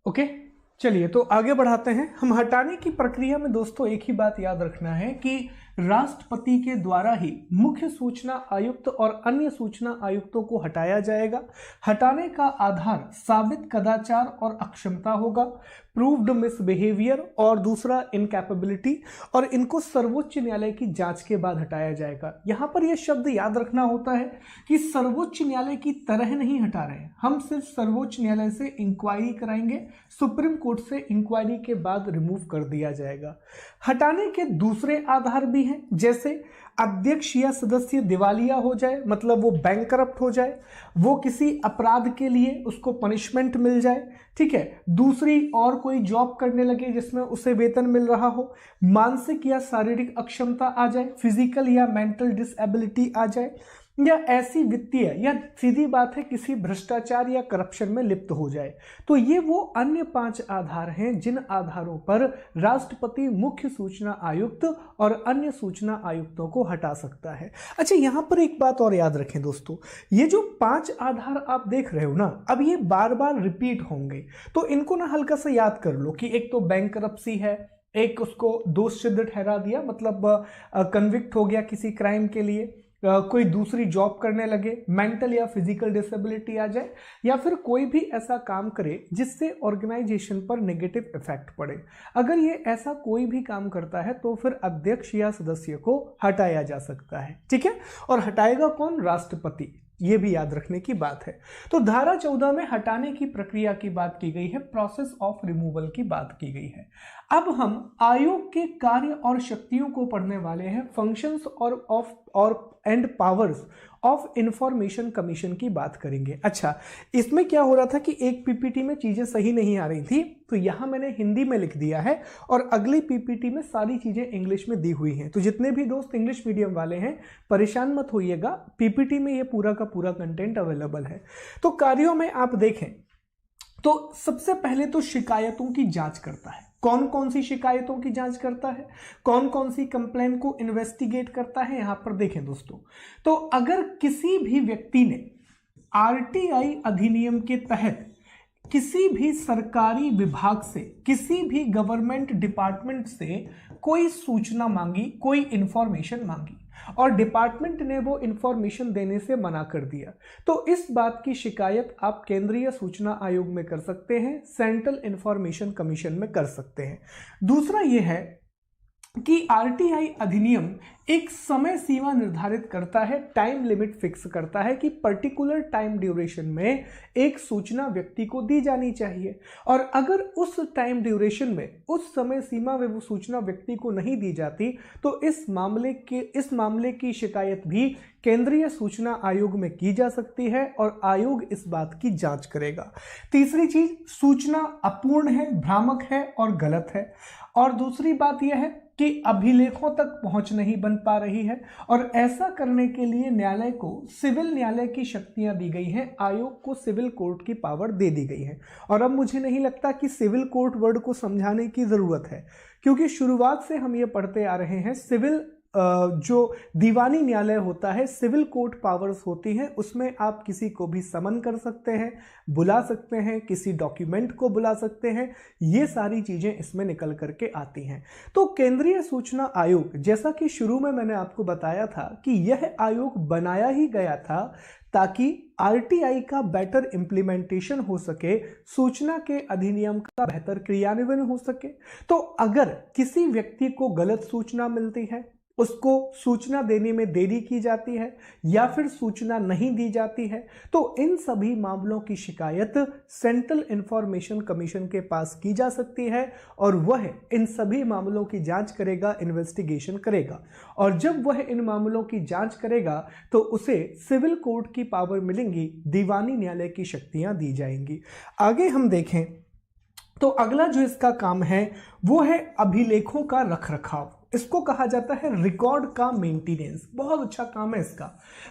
ओके चलिए तो आगे बढ़ाते हैं। हम हटाने की प्रक्रिया में दोस्तों एक ही बात याद रखना है कि राष्ट्रपति के द्वारा ही मुख्य सूचना आयुक्त और अन्य सूचना आयुक्तों को हटाया जाएगा। हटाने का आधार साबित कदाचार और अक्षमता होगा, प्रूव्ड मिसबिहेवियर, और दूसरा इनकैपेबिलिटी, और इनको सर्वोच्च न्यायालय की जांच के बाद हटाया जाएगा। यहां पर यह शब्द याद रखना होता है कि सर्वोच्च न्यायालय की तरह नहीं हटा रहे हैं, हम सिर्फ सर्वोच्च न्यायालय से इंक्वायरी कराएंगे, सुप्रीम कोर्ट से इंक्वायरी के बाद रिमूव कर दिया जाएगा। हटाने के दूसरे आधार भी हैं, जैसे अध्यक्ष या सदस्य दिवालिया हो जाए, मतलब वो बैंकरप्ट हो जाए, वो किसी अपराध के लिए उसको पनिशमेंट मिल जाए, ठीक है, दूसरी और कोई जॉब करने लगे जिसमें उसे वेतन मिल रहा हो, मानसिक या शारीरिक अक्षमता आ जाए, फिजिकल या मेंटल डिसेबिलिटी आ जाए, या ऐसी वित्तीय या सीधी बात है किसी भ्रष्टाचार या करप्शन में लिप्त हो जाए। तो ये वो अन्य 5 आधार हैं जिन आधारों पर राष्ट्रपति मुख्य सूचना आयुक्त और अन्य सूचना आयुक्तों को हटा सकता है। अच्छा, यहां पर एक बात और याद रखें दोस्तों, ये जो 5 आधार आप देख रहे हो ना, अब ये बार बार रिपीट होंगे, तो इनको ना हल्का सा याद कर लो कि एक तो बैंकरप्सी है, एक उसको दोष सिद्ध ठहरा दिया, मतलब कन्विक्ट हो गया किसी क्राइम के लिए, कोई दूसरी जॉब करने लगे, मेंटल या फिजिकल डिसेबिलिटी आ जाए, या फिर कोई भी ऐसा काम करे जिससे ऑर्गेनाइजेशन पर नेगेटिव इफेक्ट पड़े। अगर ये ऐसा कोई भी काम करता है तो फिर अध्यक्ष या सदस्य को हटाया जा सकता है, ठीक है। और हटाएगा कौन? राष्ट्रपति। ये भी याद रखने की बात है। तो धारा 14 में हटाने की प्रक्रिया की बात की गई है, प्रोसेस ऑफ रिमूवल की बात की गई है। अब हम आयोग के कार्य और शक्तियों को पढ़ने वाले हैं, फंक्शंस और and powers of information commission की बात करेंगे। अच्छा, इसमें क्या हो रहा था कि एक पीपीटी में चीजें सही नहीं आ रही थी, तो यहां मैंने हिंदी में लिख दिया है और अगली पीपीटी में सारी चीजें इंग्लिश में दी हुई हैं। तो जितने भी दोस्त इंग्लिश मीडियम वाले हैं परेशान मत होइएगा, पीपीटी में ये पूरा का पूरा कंटेंट अवेलेबल है। तो कार्यों में आप देखें तो सबसे पहले तो शिकायतों की जांच करता है। कौन कौन सी शिकायतों की जांच करता है, कौन कौन सी कंप्लेंट को इन्वेस्टिगेट करता है, यहां पर देखें दोस्तों। तो अगर किसी भी व्यक्ति ने आरटीआई अधिनियम के तहत किसी भी सरकारी विभाग से, किसी भी गवर्नमेंट डिपार्टमेंट से कोई सूचना मांगी, कोई इंफॉर्मेशन मांगी और डिपार्टमेंट ने वो इंफॉर्मेशन देने से मना कर दिया, तो इस बात की शिकायत आप केंद्रीय सूचना आयोग में कर सकते हैं, सेंट्रल इंफॉर्मेशन कमीशन में कर सकते हैं। दूसरा ये है कि आरटीआई अधिनियम एक समय सीमा निर्धारित करता है, टाइम लिमिट फिक्स करता है कि पर्टिकुलर टाइम ड्यूरेशन में एक सूचना व्यक्ति को दी जानी चाहिए, और अगर उस टाइम ड्यूरेशन में, उस समय सीमा में वो सूचना व्यक्ति को नहीं दी जाती तो इस मामले की शिकायत भी केंद्रीय सूचना आयोग में की जा सकती है और आयोग इस बात की जांच करेगा। तीसरी चीज, सूचना अपूर्ण है, भ्रामक है और गलत है। और दूसरी बात यह है कि अभिलेखों तक पहुंच नहीं बन पा रही है, और ऐसा करने के लिए न्यायालय को सिविल न्यायालय की शक्तियां दी गई हैं, आयोग को सिविल कोर्ट की पावर दे दी गई है। और अब मुझे नहीं लगता कि सिविल कोर्ट वर्ड को समझाने की जरूरत है, क्योंकि शुरुआत से हम ये पढ़ते आ रहे हैं सिविल जो दीवानी न्यायालय होता है, सिविल कोर्ट पावर्स होती हैं, उसमें आप किसी को भी समन कर सकते हैं, बुला सकते हैं, किसी डॉक्यूमेंट को बुला सकते हैं, ये सारी चीजें इसमें निकल करके आती हैं। तो केंद्रीय सूचना आयोग, जैसा कि शुरू में मैंने आपको बताया था कि यह आयोग बनाया ही गया था ताकि आरटीआई का बेटर इंप्लीमेंटेशन हो सके, सूचना के अधिनियम का बेहतर क्रियान्वयन हो सके। तो अगर किसी व्यक्ति को गलत सूचना मिलती है, उसको सूचना देने में देरी की जाती है या फिर सूचना नहीं दी जाती है, तो इन सभी मामलों की शिकायत सेंट्रल इंफॉर्मेशन कमीशन के पास की जा सकती है और वह इन सभी मामलों की जांच करेगा, इन्वेस्टिगेशन करेगा। और जब वह इन मामलों की जांच करेगा तो उसे सिविल कोर्ट की पावर मिलेंगी, दीवानी न्यायालय की शक्तियां दी जाएंगी। आगे हम देखें तो अगला जो इसका काम है वो है अभिलेखों का रखरखाव। इसको कहा जाता है रिकॉर्ड का मेंटेनेंस। बहुत अच्छा काम है इसका।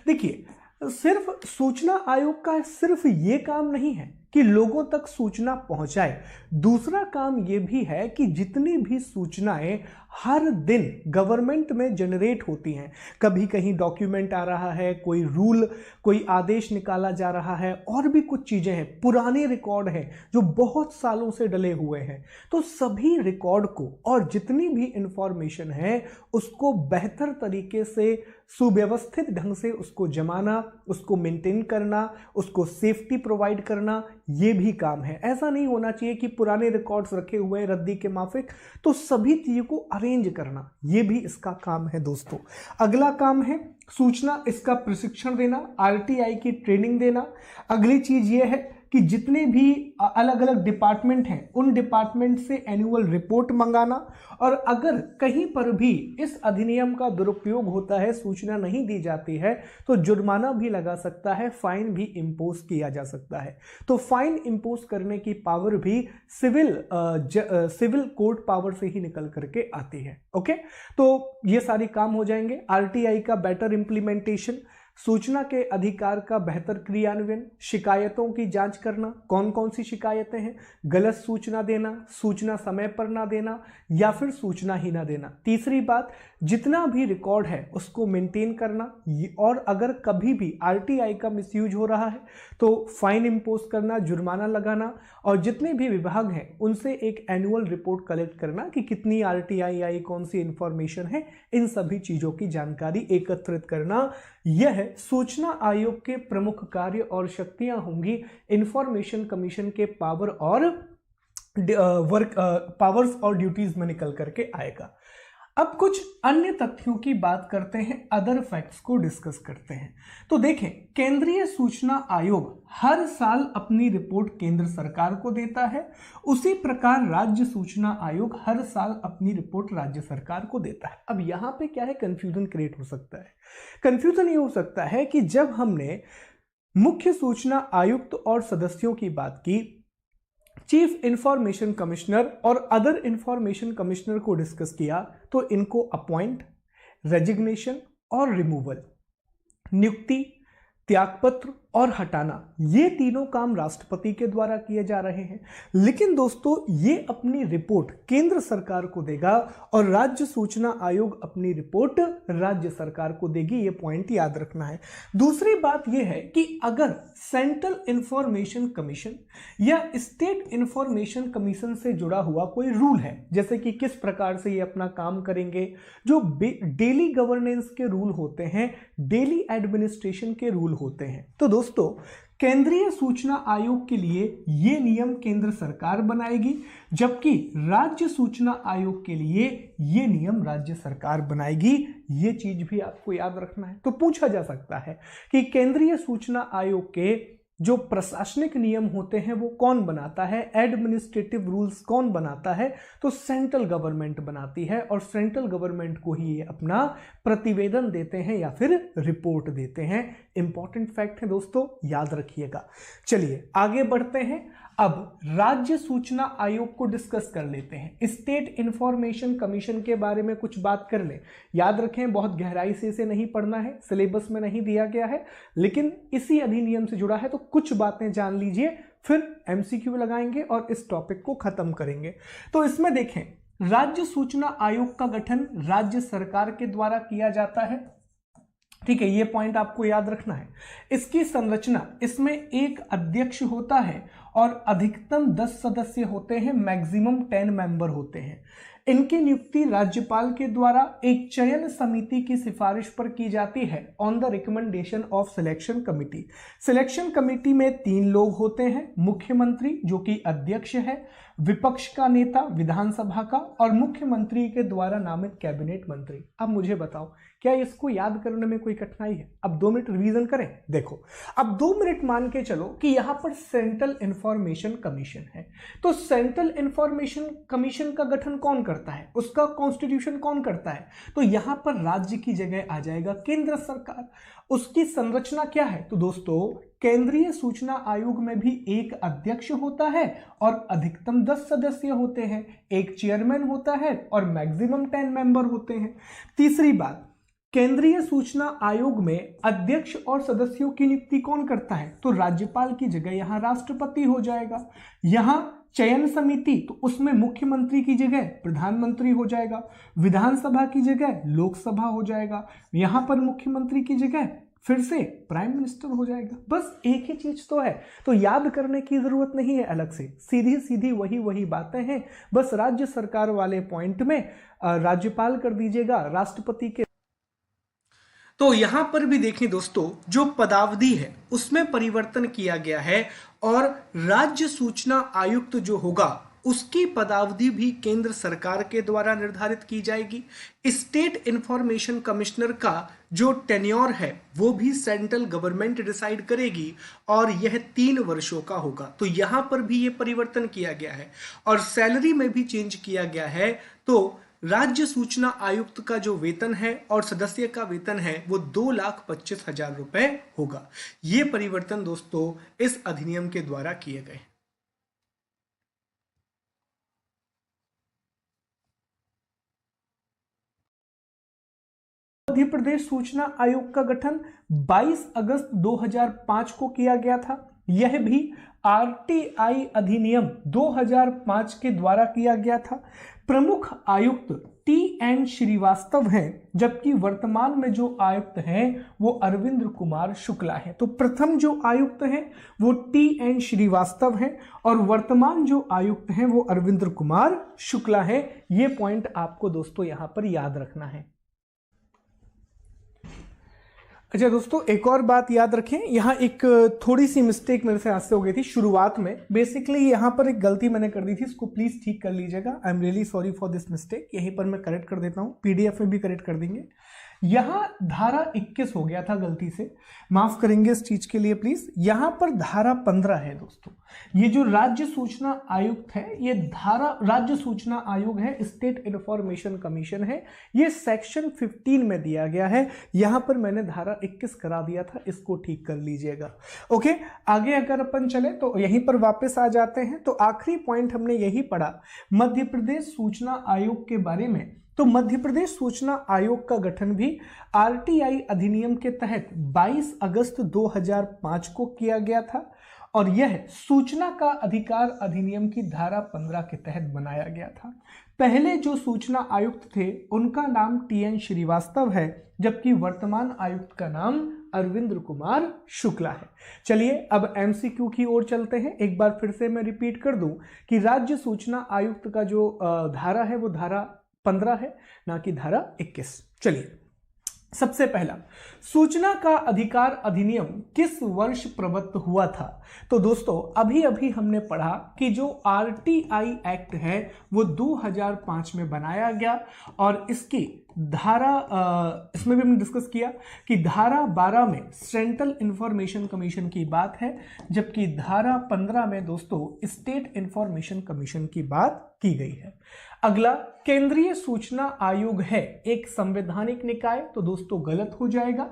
देखिए, सिर्फ सूचना आयोग का सिर्फ ये काम नहीं है कि लोगों तक सूचना पहुंचाए, दूसरा काम ये भी है कि जितनी भी सूचनाएं हर दिन गवर्नमेंट में जनरेट होती हैं, कभी कहीं डॉक्यूमेंट आ रहा है, कोई रूल, कोई आदेश निकाला जा रहा है, और भी कुछ चीजें हैं, पुराने रिकॉर्ड हैं जो बहुत सालों से डले हुए हैं, तो सभी रिकॉर्ड को और जितनी भी इंफॉर्मेशन है उसको बेहतर तरीके से, सुव्यवस्थित ढंग से उसको जमाना, उसको मेंटेन करना, उसको सेफ्टी प्रोवाइड करना, ये भी काम है। ऐसा नहीं होना चाहिए कि पुराने रिकॉर्ड्स रखे हुए हैं रद्दी के माफिक, तो सभी चीजों को अरेंज करना, ये भी इसका काम है दोस्तों। अगला काम है सूचना, इसका प्रशिक्षण देना, आरटीआई की ट्रेनिंग देना। अगली चीज ये है कि जितने भी अलग अलग डिपार्टमेंट हैं उन डिपार्टमेंट से एनुअल रिपोर्ट मंगाना, और अगर कहीं पर भी इस अधिनियम का दुरुपयोग होता है, सूचना नहीं दी जाती है, तो जुर्माना भी लगा सकता है, फाइन भी इंपोज किया जा सकता है। तो फाइन इंपोज करने की पावर भी सिविल कोर्ट पावर से ही निकल करके आती है। ओके, तो ये सारी काम हो जाएंगे। आरटीआई का बेटर इंप्लीमेंटेशन, सूचना के अधिकार का बेहतर क्रियान्वयन, शिकायतों की जांच करना, कौन कौन सी शिकायतें हैं, गलत सूचना देना, सूचना समय पर ना देना या फिर सूचना ही ना देना। तीसरी बात, जितना भी रिकॉर्ड है उसको मेंटेन करना, और अगर कभी भी आरटीआई का मिसयूज हो रहा है तो फाइन इंपोज करना, जुर्माना लगाना, और जितने भी विभाग हैं उनसे एक एनुअल रिपोर्ट कलेक्ट करना कि कितनी आरटीआई आई, कौन सी इंफॉर्मेशन है, इन सभी चीजों की जानकारी एकत्रित करना। यह सूचना आयोग के प्रमुख कार्य और शक्तियां होंगी। इंफॉर्मेशन कमीशन के पावर्स और ड्यूटीज में निकल करके आएगा। अब कुछ अन्य तथ्यों की बात करते हैं, अदर फैक्ट्स को डिस्कस करते हैं। तो देखें, केंद्रीय सूचना आयोग हर साल अपनी रिपोर्ट केंद्र सरकार को देता है, उसी प्रकार राज्य सूचना आयोग हर साल अपनी रिपोर्ट राज्य सरकार को देता है। अब यहां पे क्या है, कंफ्यूजन क्रिएट हो सकता है। कंफ्यूजन ये हो सकता है कि जब हमने मुख्य सूचना आयुक्त और सदस्यों की बात की, चीफ इंफॉर्मेशन कमिश्नर और अदर इंफॉर्मेशन कमिश्नर को डिस्कस किया, तो इनको अपॉइंट, रेजिग्नेशन और रिमूवल, नियुक्ति, त्यागपत्र और हटाना, ये तीनों काम राष्ट्रपति के द्वारा किए जा रहे हैं। लेकिन दोस्तों, ये अपनी रिपोर्ट केंद्र सरकार को देगा और राज्य सूचना आयोग अपनी रिपोर्ट राज्य सरकार को देगी। ये पॉइंट याद रखना है। दूसरी बात यह है कि अगर सेंट्रल इंफॉर्मेशन कमीशन या स्टेट इंफॉर्मेशन कमीशन से जुड़ा हुआ कोई रूल है, जैसे कि किस प्रकार से ये अपना काम करेंगे, जो डेली गवर्नेंस के रूल होते हैं, डेली एडमिनिस्ट्रेशन के रूल होते हैं, तो दोस्तों केंद्रीय सूचना आयोग के लिए ये नियम केंद्र सरकार बनाएगी, जबकि राज्य सूचना आयोग के लिए ये नियम राज्य सरकार बनाएगी। ये चीज भी आपको याद रखना है। तो पूछा जा सकता है कि केंद्रीय सूचना आयोग के जो प्रशासनिक नियम होते हैं वो कौन बनाता है, एडमिनिस्ट्रेटिव रूल्स कौन बनाता है, तो सेंट्रल गवर्नमेंट बनाती है और सेंट्रल गवर्नमेंट को ही ये अपना प्रतिवेदन देते हैं या फिर रिपोर्ट देते हैं। इंपॉर्टेंट फैक्ट है दोस्तों, याद रखिएगा। चलिए आगे बढ़ते हैं। अब राज्य सूचना आयोग को डिस्कस कर लेते हैं। स्टेट इंफॉर्मेशन कमीशन के बारे में कुछ बात कर ले। याद रखें, बहुत गहराई से इसे नहीं पढ़ना है, सिलेबस में नहीं दिया गया है, लेकिन इसी अधिनियम से जुड़ा है, तो कुछ बातें जान लीजिए, फिर एमसीक्यू लगाएंगे और इस टॉपिक को खत्म करेंगे। तो इसमें देखें, राज्य सूचना आयोग का गठन राज्य सरकार के द्वारा किया जाता है। ठीक है, ये पॉइंट आपको याद रखना है। इसकी संरचना, इसमें एक अध्यक्ष होता है और अधिकतम 10 सदस्य होते हैं, मैक्सिमम 10 मेंबर होते हैं। इनकी नियुक्ति राज्यपाल के द्वारा एक चयन समिति की सिफारिश पर की जाती है, on the recommendation of selection committee. Selection committee में 3 लोग होते हैं, मुख्यमंत्री जो कि अध्यक्ष है, विपक्ष का नेता विधानसभा का, और मुख्यमंत्री के द्वारा नामित कैबिनेट मंत्री। अब मुझे बताओ, क्या इसको याद करने में कोई कठिनाई है? अब 2 मिनट रिवीजन करें। देखो, अब 2 मिनट मान के चलो कि यहां पर सेंट्रल इंफॉर्मेशन कमीशन है, तो सेंट्रल इंफॉर्मेशन कमीशन का गठन कौन करता है, उसका कॉन्स्टिट्यूशन कौन करता है, तो यहां पर राज्य की जगह आ जाएगा केंद्र सरकार। उसकी संरचना क्या है, तो दोस्तों केंद्रीय सूचना आयोग में भी एक अध्यक्ष होता है और अधिकतम 10 सदस्य होते हैं, एक चेयरमैन होता है और मैक्सिमम 10 मेंबर होते हैं। तीसरी बात, केंद्रीय सूचना आयोग में अध्यक्ष और सदस्यों की नियुक्ति कौन करता है, तो राज्यपाल की जगह यहां राष्ट्रपति हो जाएगा। यहां चयन समिति, तो उसमें मुख्यमंत्री की जगह प्रधानमंत्री हो जाएगा, विधानसभा की जगह लोकसभा हो जाएगा, यहां पर मुख्यमंत्री की जगह फिर से प्राइम मिनिस्टर हो जाएगा। बस एक ही चीज तो है, तो याद करने की जरूरत नहीं है अलग से, सीधी सीधी वही बातें हैं। बस राज्य सरकार वाले पॉइंट में राज्यपाल कर दीजिएगा, राष्ट्रपति के। तो यहां पर भी देखें दोस्तों, जो पदावधि है उसमें परिवर्तन किया गया है और राज्य सूचना आयुक्त जो होगा उसकी पदावधि भी केंद्र सरकार के द्वारा निर्धारित की जाएगी। स्टेट इंफॉर्मेशन कमिश्नर का जो टेन्योर है वो भी सेंट्रल गवर्नमेंट डिसाइड करेगी और यह 3 वर्षों का होगा। तो यहां पर भी ये परिवर्तन किया गया है और सैलरी में भी चेंज किया गया है। तो राज्य सूचना आयुक्त का जो वेतन है और सदस्य का वेतन है वो 2,25,000 रुपए होगा। ये परिवर्तन दोस्तों इस अधिनियम के द्वारा किए गए। मध्य प्रदेश सूचना आयोग का गठन 22 अगस्त 2005 को किया गया था। यह भी आरटीआई अधिनियम 2005 के द्वारा किया गया था। प्रमुख आयुक्त टी.एन. श्रीवास्तव हैं, जबकि वर्तमान में जो आयुक्त हैं वो अरविंद कुमार शुक्ला हैं। तो प्रथम जो आयुक्त हैं वो टी.एन. श्रीवास्तव हैं और वर्तमान जो आयुक्त हैं वो अरविंद कुमार शुक्ला हैं। ये पॉइंट आपको दोस्तों यहां पर याद रखना है। अच्छा दोस्तों, एक और बात याद रखें, यहाँ एक थोड़ी सी मिस्टेक मेरे से आज से हो गई थी शुरुआत में। बेसिकली यहाँ पर एक गलती मैंने कर दी थी, इसको प्लीज ठीक कर लीजिएगा। I am really sorry for this mistake. यहीं पर मैं करेक्ट कर देता हूँ, पीडीएफ में भी करेक्ट कर देंगे। यहाँ धारा 21 हो गया था गलती से, माफ करेंगे इस चीज के लिए प्लीज। यहाँ पर धारा 15 है दोस्तों। ये जो राज्य सूचना आयुक्त है, ये धारा राज्य सूचना आयोग है, स्टेट इंफॉर्मेशन कमीशन है, ये सेक्शन 15 में दिया गया है। यहां पर मैंने धारा 21 करा दिया था, इसको ठीक कर लीजिएगा। ओके, आगे अगर अपन चले तो यहीं पर वापस आ जाते हैं। तो आखिरी पॉइंट हमने यही पढ़ा मध्य प्रदेश सूचना आयोग के बारे में। तो मध्य प्रदेश सूचना आयोग का गठन भी आरटीआई अधिनियम के तहत 22 अगस्त 2005 को किया गया था और यह सूचना का अधिकार अधिनियम की धारा 15 के तहत बनाया गया था। पहले जो सूचना आयुक्त थे उनका नाम टीएन श्रीवास्तव है, जबकि वर्तमान आयुक्त का नाम अरविंद कुमार शुक्ला है। चलिए अब एमसीक्यू की ओर चलते हैं। एक बार फिर से मैं रिपीट कर दूं कि राज्य सूचना आयुक्त का जो धारा है वो धारा 15 है, ना कि धारा 21। चलिए, सबसे पहला, सूचना का अधिकार अधिनियम किस वर्ष प्रवृत्त हुआ था? तो दोस्तों अभी अभी हमने पढ़ा कि जो आरटीआई एक्ट है वो 2005 में बनाया गया और इसकी धारा इसमें भी हमने डिस्कस किया कि धारा 12 में सेंट्रल इंफॉर्मेशन कमीशन की बात है, जबकि धारा 15 में दोस्तों स्टेट इंफॉर्मेशन कमीशन की बात की गई है। अगला, केंद्रीय सूचना आयोग है एक संवैधानिक निकाय? तो दोस्तों गलत हो जाएगा,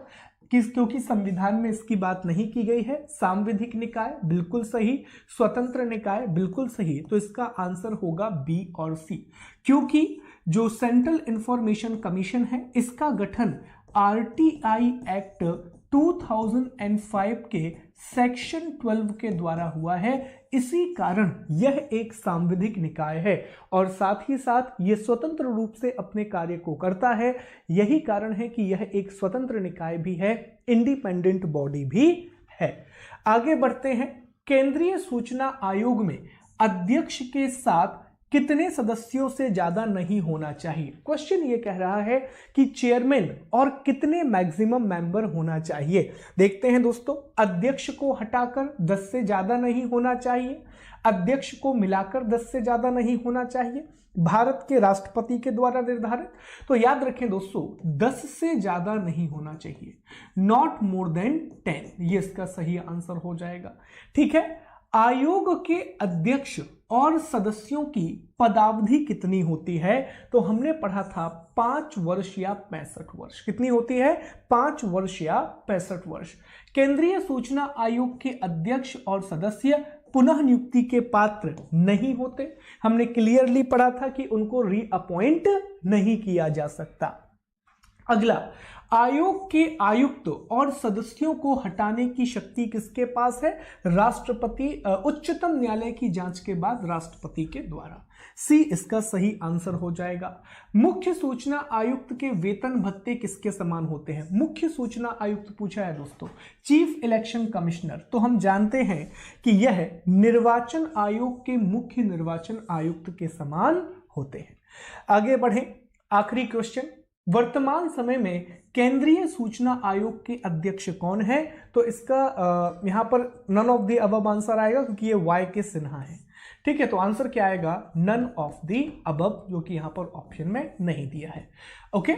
क्योंकि संविधान में इसकी बात नहीं की गई है। सांविधिक निकाय बिल्कुल सही, स्वतंत्र निकाय बिल्कुल सही। तो इसका आंसर होगा बी और सी, क्योंकि जो सेंट्रल इंफॉर्मेशन कमीशन है इसका गठन आरटीआई एक्ट 2005 के सेक्शन 12 के द्वारा हुआ है। इसी कारण यह एक सांविधिक निकाय है और साथ ही साथ यह स्वतंत्र रूप से अपने कार्य को करता है। यही कारण है कि यह एक स्वतंत्र निकाय भी है, इंडिपेंडेंट बॉडी भी है। आगे बढ़ते हैं। केंद्रीय सूचना आयोग में अध्यक्ष के साथ कितने सदस्यों से ज्यादा नहीं होना चाहिए? क्वेश्चन ये कह रहा है कि चेयरमैन और कितने मैक्सिमम मेंबर होना चाहिए। देखते हैं दोस्तों, अध्यक्ष को हटाकर 10 से ज्यादा नहीं होना चाहिए, अध्यक्ष को मिलाकर 10 से ज्यादा नहीं होना चाहिए, भारत के राष्ट्रपति के द्वारा निर्धारित। तो याद रखें दोस्तों, 10 से ज्यादा नहीं होना चाहिए, नॉट मोर देन 10, ये इसका सही आंसर हो जाएगा। ठीक है, आयोग के अध्यक्ष और सदस्यों की पदावधि कितनी होती है? तो हमने पढ़ा था 5 वर्ष या 65 वर्ष। कितनी होती है? 5 वर्ष या 65 वर्ष। केंद्रीय सूचना आयोग के अध्यक्ष और सदस्य पुनः नियुक्ति के पात्र नहीं होते। हमने क्लियरली पढ़ा था कि उनको रीअपॉइंट नहीं किया जा सकता। अगला, आयोग के आयुक्त और सदस्यों को हटाने की शक्ति किसके पास है? राष्ट्रपति, उच्चतम न्यायालय की जांच के बाद राष्ट्रपति के द्वारा। सी इसका सही आंसर हो जाएगा। मुख्य सूचना आयुक्त के वेतन भत्ते किसके समान होते हैं? मुख्य सूचना आयुक्त पूछा है दोस्तों, चीफ इलेक्शन कमिश्नर। तो हम जानते हैं कि यह निर्वाचन आयोग के मुख्य निर्वाचन आयुक्त के समान होते हैं। आगे बढ़ें, आखिरी क्वेश्चन, वर्तमान समय में केंद्रीय सूचना आयोग के अध्यक्ष कौन है? तो इसका यहां पर none of the above answer आएगा, क्योंकि ये वाई के सिन्हा है। ठीक है, तो आंसर क्या आएगा? नन ऑफ द अबव, जो कि यहां पर ऑप्शन में नहीं दिया है। ओके,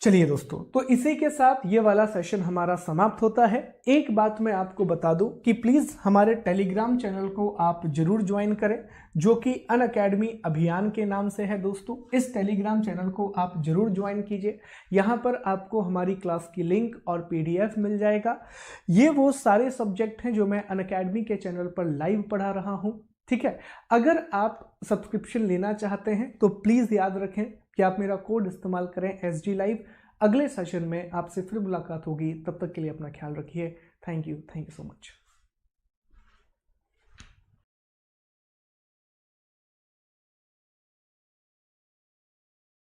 चलिए दोस्तों, तो इसी के साथ ये वाला सेशन हमारा समाप्त होता है। एक बात मैं आपको बता दूं कि प्लीज हमारे टेलीग्राम चैनल को आप जरूर ज्वाइन करें, जो कि अनअकैडमी अभियान के नाम से है दोस्तों। इस टेलीग्राम चैनल को आप जरूर ज्वाइन कीजिए। यहाँ पर आपको हमारी क्लास की लिंक और पीडीएफ मिल जाएगा। ये वो सारे सब्जेक्ट हैं जो मैं अनअकैडमी के चैनल पर लाइव पढ़ा रहा हूँ। ठीक है, अगर आप सब्सक्रिप्शन लेना चाहते हैं तो प्लीज याद रखें कि आप मेरा कोड इस्तेमाल करें SG Live। अगले सेशन में आपसे फिर मुलाकात होगी, तब तक के लिए अपना ख्याल रखिए। Thank you so much.